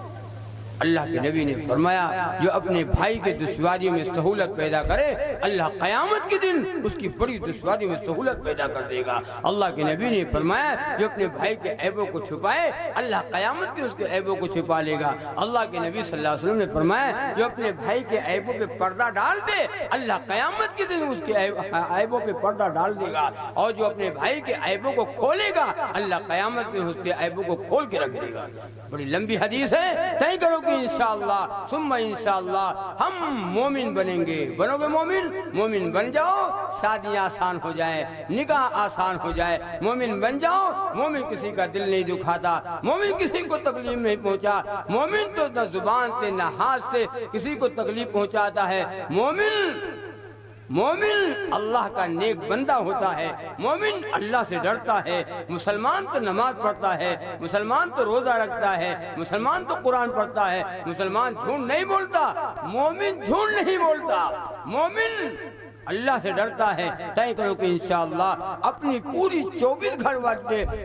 اللہ کے نبی نے فرمایا جو اپنے بھائی کے دشواریوں میں سہولت پیدا کرے, اللہ قیامت کے دن اس کی بڑی دشواریوں میں سہولت پیدا کر دے گا. اللہ کے نبی نے فرمایا جو اپنے بھائی کے عیبوں کو چھپائے, اللہ قیامت کے اس کے عیبوں کو چھپا لے گا. اللہ کے نبی صلی اللہ علیہ وسلم نے فرمایا جو اپنے بھائی کے عیبوں پہ پردہ ڈال دے, اللہ قیامت کے دن اس کے عیبوں پہ پردہ ڈال دے گا. اور جو اپنے بھائی کے عیبوں کو کھولے گا, اللہ قیامت کے اس کے عیبوں کو کھول کے رکھ دے گا. بڑی لمبی حدیث ہے, طے کرو کہ انشاءاللہ ثم انشاءاللہ ہم مومن بنیں گے. بنو گے مومن؟ مومن بن جاؤ, شادیاں آسان ہو جائے, نکاح آسان ہو جائے. مومن بن جاؤ. مومن کسی کا دل نہیں دکھاتا, مومن کسی کو تکلیف نہیں پہنچا. مومن تو نہ زبان سے نہ ہاتھ سے کسی کو تکلیف پہنچاتا ہے. مومن اللہ کا نیک بندہ ہوتا ہے. مومن اللہ سے ڈرتا ہے. مسلمان تو نماز پڑھتا ہے, مسلمان تو روزہ رکھتا ہے, مسلمان تو قرآن پڑھتا ہے, مسلمان جھوٹ نہیں بولتا. مومن جھوٹ نہیں بولتا, مومن اللہ سے ڈرتا ہے. طے کرو کہ انشاءاللہ اپنی پوری 24 گھر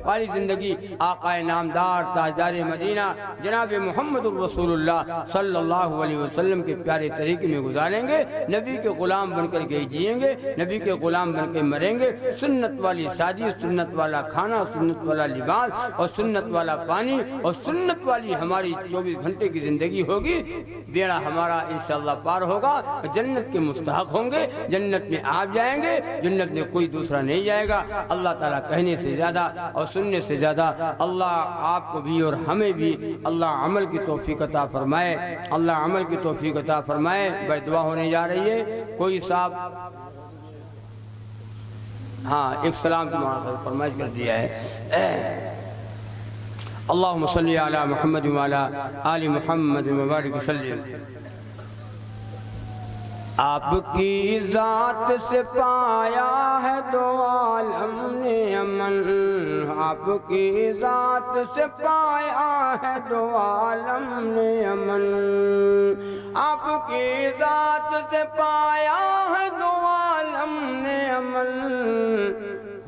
والی زندگی آقا نامدار تاجدار مدینہ جناب محمد الرسول اللہ صلی اللہ علیہ وسلم کے پیارے طریقے میں گزاریں گے. نبی کے غلام بن کر کے جئیں گے, نبی کے غلام بن کے مریں گے. سنت والی شادی, سنت والا کھانا, سنت والا لباس اور سنت والا پانی اور سنت والی ہماری 24 گھنٹے کی زندگی ہوگی. بیڑا ہمارا انشاءاللہ پار ہوگا, جنت کے مستحق ہوں گے, جنت میں آپ جائیں گے. جنت میں کوئی دوسرا نہیں جائے گا. اللہ تعالیٰ کہنے سے زیادہ اور سننے سے زیادہ اللہ آپ کو بھی اور ہمیں بھی اللہ عمل کی توفیق عطا فرمائے. اللہ عمل کی توفیق عطا فرمائے. بھائی دعا ہونے جا رہی ہے. کوئی صاحب ہاں ایک سلام کی فرمائش کر دیا ہے. اللہم صلی علی محمد وعلی آل محمد وبارک وسلم. آپ کی ذات سے پایا ہے دو عالم نے امن. آپ کی ذات سے پایا ہے دو عالم نے امن. آپ کی ذات سے پایا ہے دو عالم نے امن.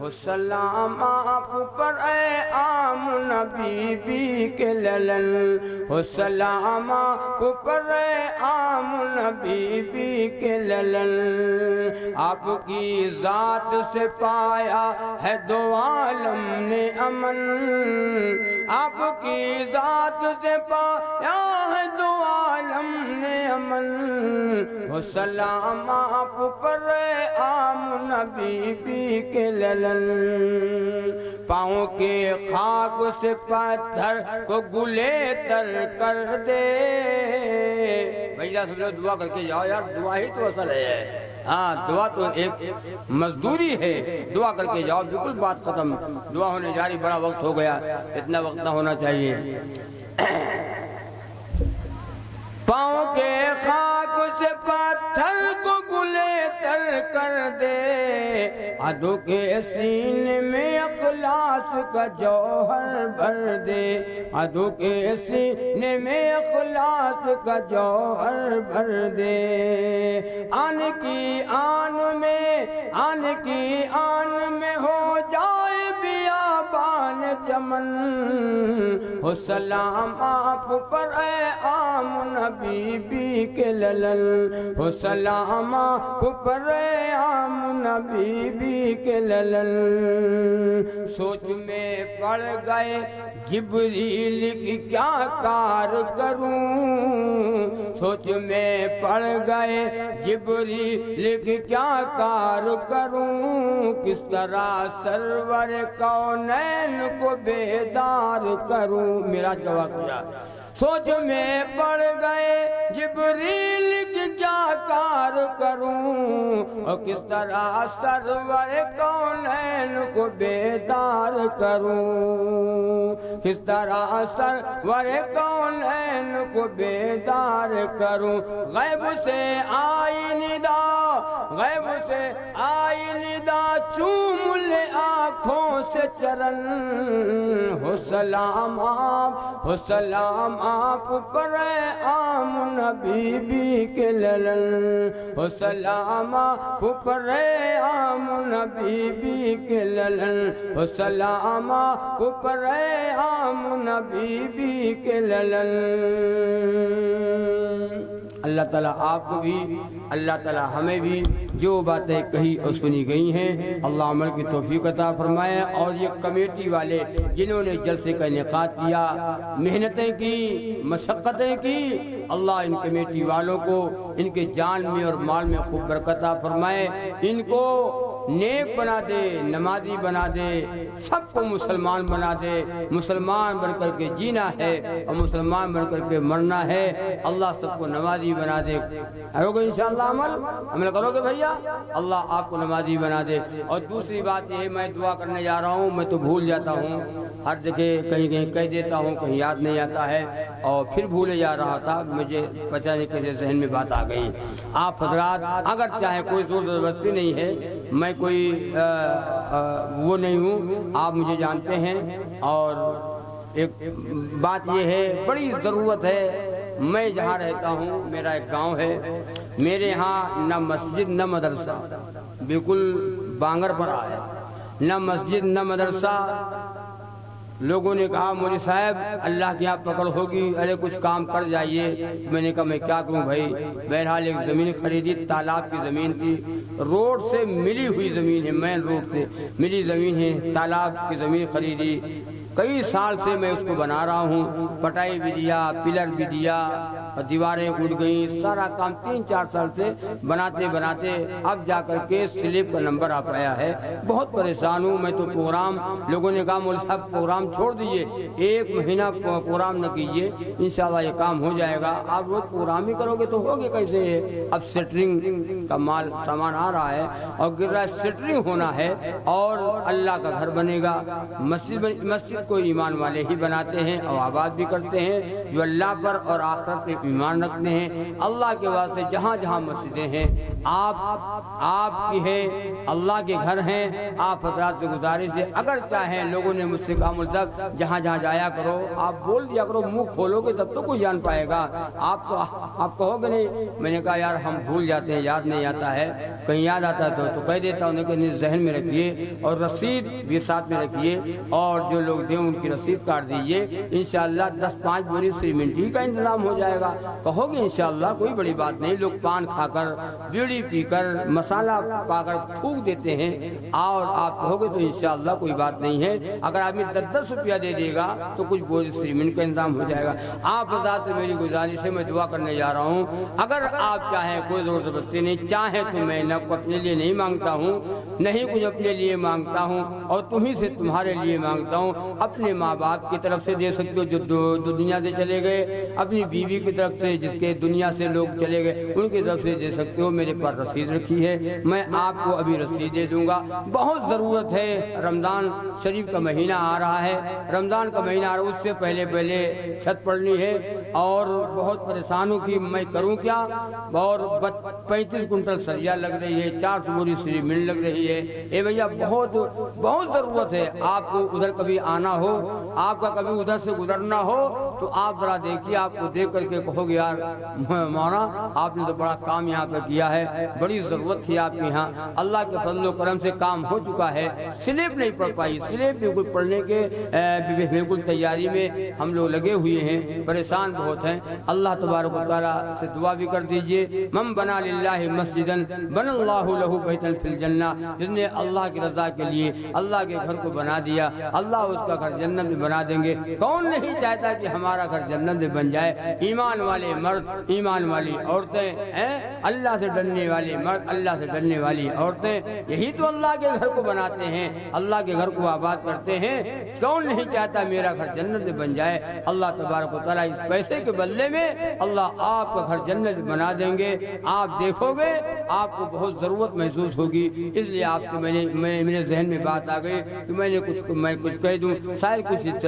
ہو سلام آپ پر اے آمنہ بی بی کے للن. ہو سلام آپ پر اے آمنہ بی بی کے للن. آپ کی ذات سے پایا ہے دو عالم نے امن. آپ کی ذات سے پایا ہے دو عالم نے امن. ہو سلام آپ پر اے آمنہ بی بی کے للن. پاؤں کے خاک سے پتھر کو گلے تر کر دے. بھائی سب لوگ دعا کر کے جاؤ یار, دعا ہی تو اصل ہے. ہاں دعا تو ایک مزدوری ہے، دعا کر کے جاؤ، بالکل بات ختم، دعا ہونے جا رہی، بڑا وقت ہو گیا، اتنا وقت نہ ہونا چاہیے۔ پاؤں کے خاک سے پتھر کو گلے تر کر دے، عدو کے سینے میں اخلاص کا جوہر بھر دے، عدو کے سینے میں اخلاص کا جوہر بھر دے۔ آن کی آن میں ہو جائے بیابان چمن، ہو سلام آپ پر اے عام نبی بی کے للن، ہو سلام آپ پر اے عام نبی بی کے للن۔ سوچ میں پڑ گئے جبریل کی کیا کار کروں، سوچ میں پڑ گئے جبریل کی کیا کار کروں، کس طرح سرور کونین کو بیدار کروں۔ معراج کا واقعہ، سوچ میں پڑ گئے جبریل کی کیا کار کروں، اور کس طرح سرور کونین کو بیدار کروں، کس طرح سرور کونین کو بیدار کروں۔ غیب سے آئی ندا، غیب سے آئی ندا، چوم لے آنکھوں سے چرن، ہو سلام آپ، ہو سلام آپ پر اے عام نبی بی کے للن، ہو سلام آپ پر اے عام نبی بی کے للن، ہو سلام آپ پر اے عام نبی بی کے للن۔ اللہ تعالیٰ آپ کو بھی، اللہ تعالیٰ ہمیں بھی جو باتیں کہی اور سنی گئی ہیں اللہ عمل کی توفیق عطا فرمائے، اور یہ کمیٹی والے جنہوں نے جلسے کا انعقاد کیا، محنتیں کی، مشقتیں کی، اللہ ان کمیٹی والوں کو ان کے جان میں اور مال میں خوب برکت عطا فرمائے، ان کو نیک بنا دے، نمازی بنا دے، سب کو مسلمان بنا دے۔ مسلمان بن کر کے جینا ہے اور مسلمان بن کر کے مرنا ہے، اللہ سب کو نمازی بنا دے۔ کرو گے انشاءاللہ عمل کرو گے بھیا، اللہ آپ کو نمازی بنا دے۔ اور دوسری بات یہ ہے، میں دعا کرنے جا رہا ہوں، میں تو بھول جاتا ہوں، ہر جگہ کہیں کہیں کہہ دیتا ہوں، کہیں یاد نہیں آتا ہے، اور پھر بھولے جا رہا تھا، مجھے پتہ نہیں کیسے ذہن میں بات آ گئی۔ آپ حضرات اگر چاہیں، کوئی زور زبردستی نہیں ہے، میں کوئی وہ نہیں ہوں، آپ مجھے جانتے ہیں، اور ایک بات یہ ہے، بڑی ضرورت ہے، میں جہاں رہتا ہوں میرا ایک گاؤں ہے، میرے ہاں نہ مسجد نہ مدرسہ، بالکل بانگر پر آیا، نہ مسجد نہ مدرسہ۔ لوگوں نے کہا مولوی صاحب اللہ کی یہاں پکڑ ہوگی، ارے کچھ کام کر جائیے۔ میں نے کہا میں کیا کروں بھائی، بہرحال ایک زمین خریدی، تالاب کی زمین تھی، روڈ سے ملی ہوئی زمین ہے، مین روڈ سے ملی زمین ہے، تالاب کی زمین خریدی، کئی سال سے میں اس کو بنا رہا ہوں، پٹائی بھی دیا، پلر بھی دیا، دیواریں اٹھ گئیں، سارا کام 3-4 سال سے بناتے بناتے اب جا کر کے سلپ کا نمبر آ پایا ہے۔ بہت پریشان ہوں میں تو۔ پروگرام لوگوں نے کہا مولوی صاحب پروگرام چھوڑ دیجئے، 1 مہینہ پروگرام نہ کیجئے، انشاءاللہ یہ کام ہو جائے گا۔ آپ روز پروگرام ہی کرو گے تو ہوگے کیسے؟ اب سیٹرنگ کا مال سامان آ رہا ہے اور گر رہا ہے، سیٹرنگ ہونا ہے اور اللہ کا گھر بنے گا۔ مسجد کو ایمان والے ہی بناتے ہیں اور آباد بھی کرتے ہیں، جو اللہ پر اور آخرت پہ ایمان رکھتے ہیں۔ اللہ کے واسطے جہاں جہاں مسجدیں ہیں، آپ کی ہے، اللہ کے گھر ہیں، آپ حضرات سے گزارش ہے، اگر چاہیں لوگوں نے مجھ سے کہا مولوی صاحب جہاں جہاں جایا کرو، آپ بول دیا کرو، منہ کھولو گے تب تو کوئی جان پائے گا، آپ کہو گے نہیں۔ میں نے کہا یار ہم بھول جاتے ہیں، یاد نہیں آتا ہے، کہیں یاد آتا ہے تو کہہ دیتا ہوں، لیکن ذہن میں رکھیے اور رسید بھی ساتھ میں رکھیے، اور جو لوگ دیں ان کی رسید کاٹ دیجئے، انشاءاللہ 10-5 بوری سیمنٹ ہی کا انتظام ہو جائے گا۔ کہو گے انشاءاللہ کوئی بڑی بات نہیں۔ لوگ پان کھا کر، بیڑی پی کر، مسالہ پا کر تھوک دیتے ہیں، اور آپ کہو گے تو انشاءاللہ کوئی بات نہیں ہے۔ اگر آدمی 10-10 روپیہ دے دے گا تو کچھ بوری سیمنٹ کا انتظام ہو جائے گا۔ آپ حضرات سے میری گزارش ہے، میں دعا کرنے جا رہا ہوں، اگر آپ چاہیں، کوئی زور زبردستی نہیں، چاہیں تو میں نہ اپنے لیے نہیں مانگتا ہوں، نہیں کچھ اپنے لیے مانگتا ہوں، اور تمہیں سے تمہارے لیے مانگتا ہوں۔ اب اپنے ماں باپ کی طرف سے دے سکتے ہو جو دنیا سے چلے گئے، اپنی بیوی کی طرف سے جس کے دنیا سے لوگ چلے گئے ان کی طرف سے دے سکتے ہو۔ میرے پر رسید رکھی ہے، میں آپ کو ابھی رسید دے دوں گا۔ بہت ضرورت ہے، رمضان شریف کا مہینہ آ رہا ہے، رمضان کا مہینہ آ رہا ہے، اس سے پہلے چھت پڑنی ہے اور بہت پریشانوں کی میں کروں کیا، اور 35 کنٹل سریا لگ رہی ہے، 4 بوری سیمنٹ لگ رہی ہے۔ اے بھیا بہت ضرورت ہے، آپ کو ادھر کبھی آنا ہو، آپ کا کبھی ادھر سے گزرنا ہو تو آپ ذرا دیکھیے، آپ کو دیکھ کر کے کہو گے یار مولانا آپ نے تو بڑا کام یہاں پہ کیا ہے، بڑی ضرورت تھی آپ کے یہاں۔ اللہ کے فضل و کرم سے کام ہو چکا ہے، سلیب نہیں پڑ پائی، سلیب بالکل پڑھنے کے بالکل تیاری میں ہم لوگ لگے ہوئے ہیں، پریشان بہت ہیں۔ اللہ تبارک و تعالیٰ سے دعا بھی کر دیجئے، من بنا للہ مسجدن بن اللہ لہ بیتا فی الجنہ، جس نے اللہ کی رضا کے لیے اللہ کے گھر کو بنا دیا، اللہ اس کا گھر جنت میں بنا دیں گے۔ کون نہیں چاہتا کہ ہمارا گھر جنت میں بن جائے؟ ایمان والے مرد، ایمان والی عورتیں، اللہ سے ڈرنے والے مرد، اللہ سے ڈرنے والی عورتیں، یہی تو اللہ کے گھر کو بناتے ہیں، اللہ کے گھر کو آباد کرتے ہیں۔ کون نہیں چاہتا میرا گھر جنت میں بن جائے؟ اللہ تبارک و تعالیٰ اس پیسے کے بدلے میں اللہ آپ کا گھر جنت بنا دیں گے۔ آپ دیکھو گے آپ کو بہت ضرورت محسوس ہوگی، اس لیے آپ سے میرے ذہن میں بات آ گئی کہ میں کچھ کہہ دوں، شاید کچھ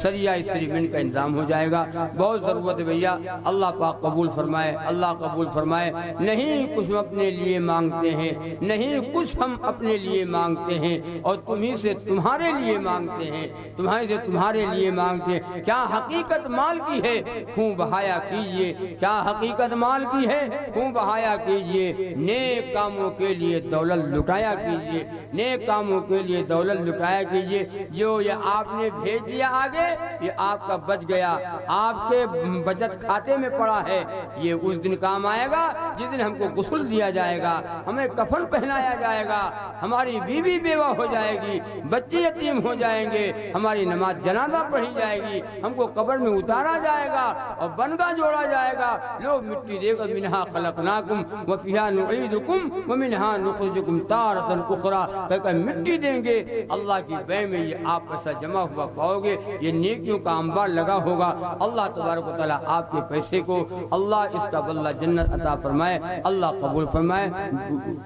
سریا سیمنٹ کا انتظام ہو جائے گا۔ بہت ضرورت ہے بھیا، اللہ پاک قبول فرمائے، اللہ قبول فرمائے۔ نہیں کچھ ہم اپنے لیے مانگتے ہیں، نہیں کچھ ہم اپنے لیے مانگتے ہیں، اور تمہیں سے تمہارے لیے مانگتے ہیں، تمہارے سے تمہارے لیے مانگتے ہیں۔ کیا حقیقت مال کی ہے؟ خون بہایا کیجئے، کیا حقیقت مال کی ہے؟ خون بہایا کیجئے، نیک کاموں کے لیے دولت لٹایا کیجئے، نیک کاموں کے لیے دولت لٹایا کیجئے۔ جو یہ آپ نے بھیج دیا آگے، یہ آپ کا بچ گیا، آپ کے بچت کھاتے میں پڑا ہے، یہ اس دن کام آئے گا جس دن ہم کو غسل دیا جائے گا، ہمیں کفن پہنایا جائے گا، ہماری بیوی بیوہ ہو جائے گی، بچے یتیم ہو جائیں گے، ہماری نماز جنازہ پڑھی جائے گی، ہم کو قبر میں اتارا جائے گا اور بنگا جوڑا جائے گا۔ لوگ مٹی دے کر منہا خلقناکم وفیہا نعیدکم ومنہا نخرجکم تارۃ اخری، کہ مٹی دیں گے، اللہ کی بے میں یہ آپ پیسہ جمع ہوا پاؤ گے، یہ نیکیوں کا انبار لگا ہوگا۔ اللہ تبارک و تعالیٰ آپ کے پیسے کو اللہ اس کا بدلہ جنت عطا فرمائے، اللہ قبول فرمائے۔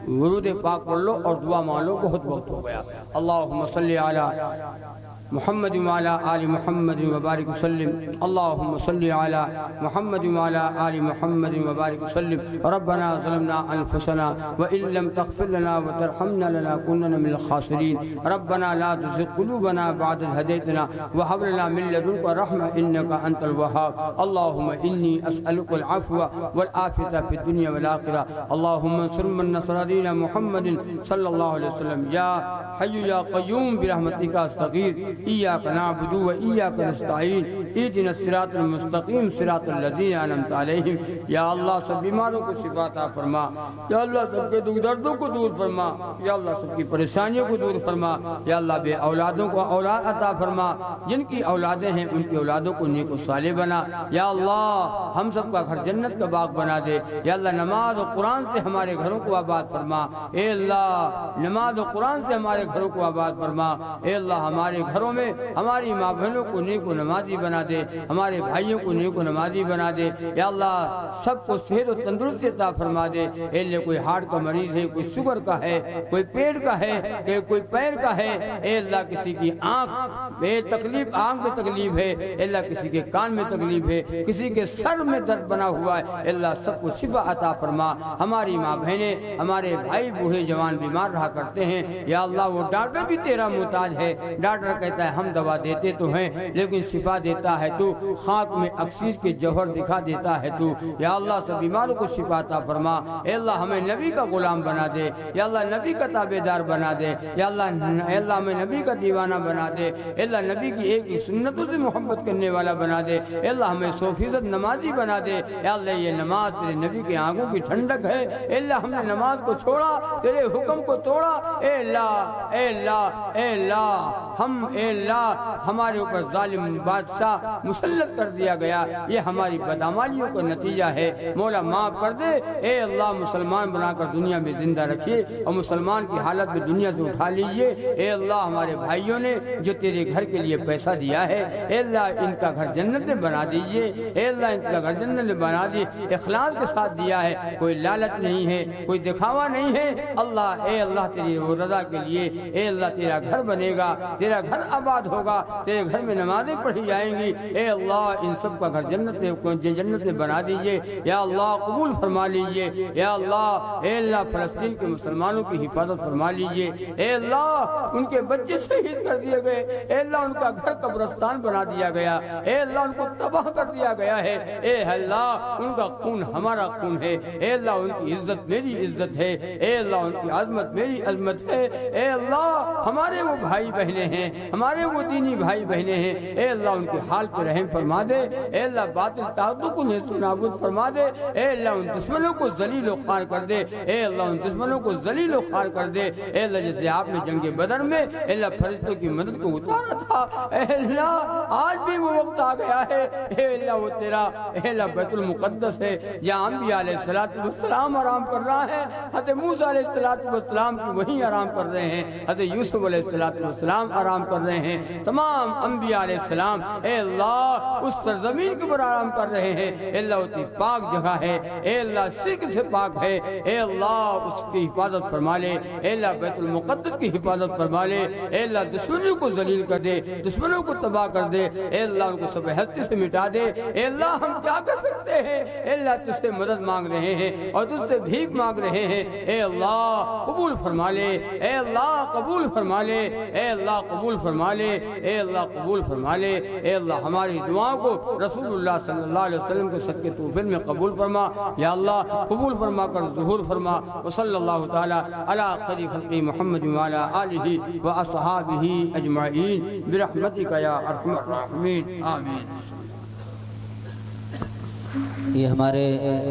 ورود پاک پڑھ لو اور دعا مانگو، بہت وقت ہو گیا۔ اللہم صلی علی محمد وعلی آل محمد وبارک وسلم، اللہم صلی علی محمد وعلی آل محمد وبارک وسلم۔ ربنا ظلمنا انفسنا وان لم تغفر لنا وترحمنا لنكونن من الخاسرین۔ ربنا لا تزغ قلوبنا بعد إذ هديتنا وهب لنا من لدنك رحمة إنك أنت الوهاب۔ اللهم إني أسألك العفو والعافية في الدنيا والآخرة، اللهم انصر من نصر دين محمد صلى الله عليه وسلم۔ يا حي يا قيوم برحمتك أستغيث، إياك نعبد وإياك نستعين، اهدنا الصراط المستقيم صراط الذين أنعمت عليهم۔ یا اللہ سب بیماروں کو شفا عطا فرما، یا اللہ سب کے دکھ دردوں کو دور فرما، یا اللہ سب کی پریشانیوں کو دور فرما، یا اللہ بے اولادوں کو اولاد عطا فرما، جن کی اولادیں ہیں ان کی اولادوں کو نیک و صالح بنا، یا اللہ ہم سب کا گھر جنت کا باغ بنا دے، یا اللہ نماز و قرآن سے ہمارے گھروں کو آباد فرما، اے اللہ نماز و قرآن سے ہمارے گھروں کو آباد فرما، اے اللہ ہمارے گھروں میں ہماری ماں بہنوں کو نیک و نمازی بنا دے، ہمارے بھائیوں کو نیک و نمازی بنا دے، یا اللہ سب کو صحت و تندرستی عطا فرما دے۔ اے اللہ کوئی ہارٹ کا مریض ہے، کوئی شوگر کا ہے، کوئی پیٹ کا ہے، کوئی پیر کا ہے، اے اللہ کسی کی آنکھ میں تکلیف، آنکھ میں تکلیف ہے، اے اللہ کسی کے کان میں تکلیف ہے، کسی کے سر میں درد بنا ہوا ہے، اے اللہ سب کو شفا عطا فرما۔ ہماری ماں بہنیں، ہمارے بھائی بوڑھے جوان بیمار رہا کرتے ہیں، یا اللہ وہ ڈاکٹر بھی تیرا محتاج ہے، ڈاکٹر کہتا ہے ہم دوا دیتے تو ہیں لیکن شفا دیتا ہے تو، خاک میں اکسیر کے جوہر دکھا دیتا ہے تو، یا اللہ سب بیماروں کو شفا عطا فرما۔ اے اللہ ہمیں نبی کا غلام بنا دے، یا اللہ نبی کا تابعدار بنا دے، یا اللہ ہمیں نبی کا دیوانہ بنا دے، اے اللہ نبی کی ایک سنتوں سے محبت کرنے والا بنا دے، اے اللہ ہمیں 100% نمازی بنا دے، یا اللہ یہ نماز تیرے نبی کے آنکھوں کی ٹھنڈک ہے، اے اللہ ہم نے نماز کو چھوڑا، تیرے حکم کو توڑا، اے اللہ اے اللہ اے اللہ ہم اے اللہ ہمارے اوپر ظالم بادشاہ مسلط کر دیا گیا، یہ ہماری بدعمالیوں کا نتیجہ ہے، مولا معاف کر دے۔ اے اللہ مسلمان بنا کر دنیا میں زندہ رکھیے اور مسلمان کی حالت میں دنیا سے اٹھا لیجئے۔ اے اللہ ہمارے بھائیوں نے جو تیرے گھر کے لیے پیسہ دیا ہے، اے اللہ ان کا گھر جنت میں بنا دیجئے، اے اللہ ان کا گھر جنت میں بنا دیجئے، اخلاص کے ساتھ دیا ہے، کوئی لالچ نہیں ہے، کوئی دکھاوا نہیں ہے۔ اللہ اے اللہ تیری رضا کے لیے اے اللہ تیرا گھر بنے گا، تیرا گھر آباد ہوگا، تیرے گھر میں نمازیں پڑھی جائیں گی۔ اے اللہ ان سب کا گھر جنت میں بنا دیجئے، یا اللہ قبول فرما لیجئے، یا اللہ اے اللہ فلسطین کے مسلمانوں کی حفاظت فرما لیجئے، اے اللہ ان کے بچے شہید کر دیے گئے، اے اللہ ان کا گھر قبرستان بنا دیا گیا، اے اللہ ان کو تباہ کر دیا گیا ہے، اے اللہ ان کا خون ہمارا خون ہے، اے اللہ ان کی عزت میری عزت ہے، اے اللہ ان کی عظمت میری عظمت ہے، اے اللہ ہمارے وہ بھائی بہنیں ہیں، ہمارے وہ دینی بھائی بہنیں ہیں، اے اللہ ان کے حال پر رحم فرما دے، اے اللہ باطل طاقتوں کو نیست و نابود فرما دے، اے اللہ ان دشمنوں کو ذلیل و خوار کر دے، اے اللہ ان دشمنوں کو ذلیل و خوار کر دے، اے اللہ جیسے آپ نے جنگ بدر میں اے اللہ فرشتوں کی مدد کو اتارا تھا، اے اللہ آج بھی وہ وقت آ گیا ہے، اے اللہ وہ تیرا اے اللہ بیت المقدس ہے جہاں انبیاء علیہ السلام آرام کر رہا ہے، حضرت موسیٰ علیہ السلام کی وہیں آرام کر رہے ہیں، حضرت یوسف علیہ السلام آرام کر رہے ہیں، تمام انبیاء علیہ السلام اے اللہ اس سرزمین کے پر آرام کر رہے ہیں، اے اللہ اتنی پاک جگہ ہے، اے اللہ شرک سے پاک ہے، اے اللہ اس کی حفاظت فرما لے، اے اللہ بیت المقدس کی حفاظت فرما لے، اے اللہ دشمنوں کو ذلیل کر دے، دشمنوں کو تباہ کر دے، اے اللہ ان کو سب ہستی سے مٹا دے، اے اللہ ہم کیا کر سکتے ہیں، اے اللہ تجھ سے مدد مانگ رہے ہیں اور تجھ سے بھیک مانگ رہے ہیں، اے اللہ قبول فرما لے، اے اللہ قبول فرما لے، اے اللہ قبول فرما لے، اے اللہ قبول فرما لے، اے اللہ ہماری دعاؤں کو رسول اللہ صلی اللہ علیہ وسلم کے صدقے توفیل میں قبول فرما، یا اللہ قبول فرما کر ظہور فرما، وصلی اللہ تعالی علی خیر خلق محمد وعلی آلہ واصحابہ اجمعین برحمتک یا ارحم الراحمین، آمین۔ یہ ہمارے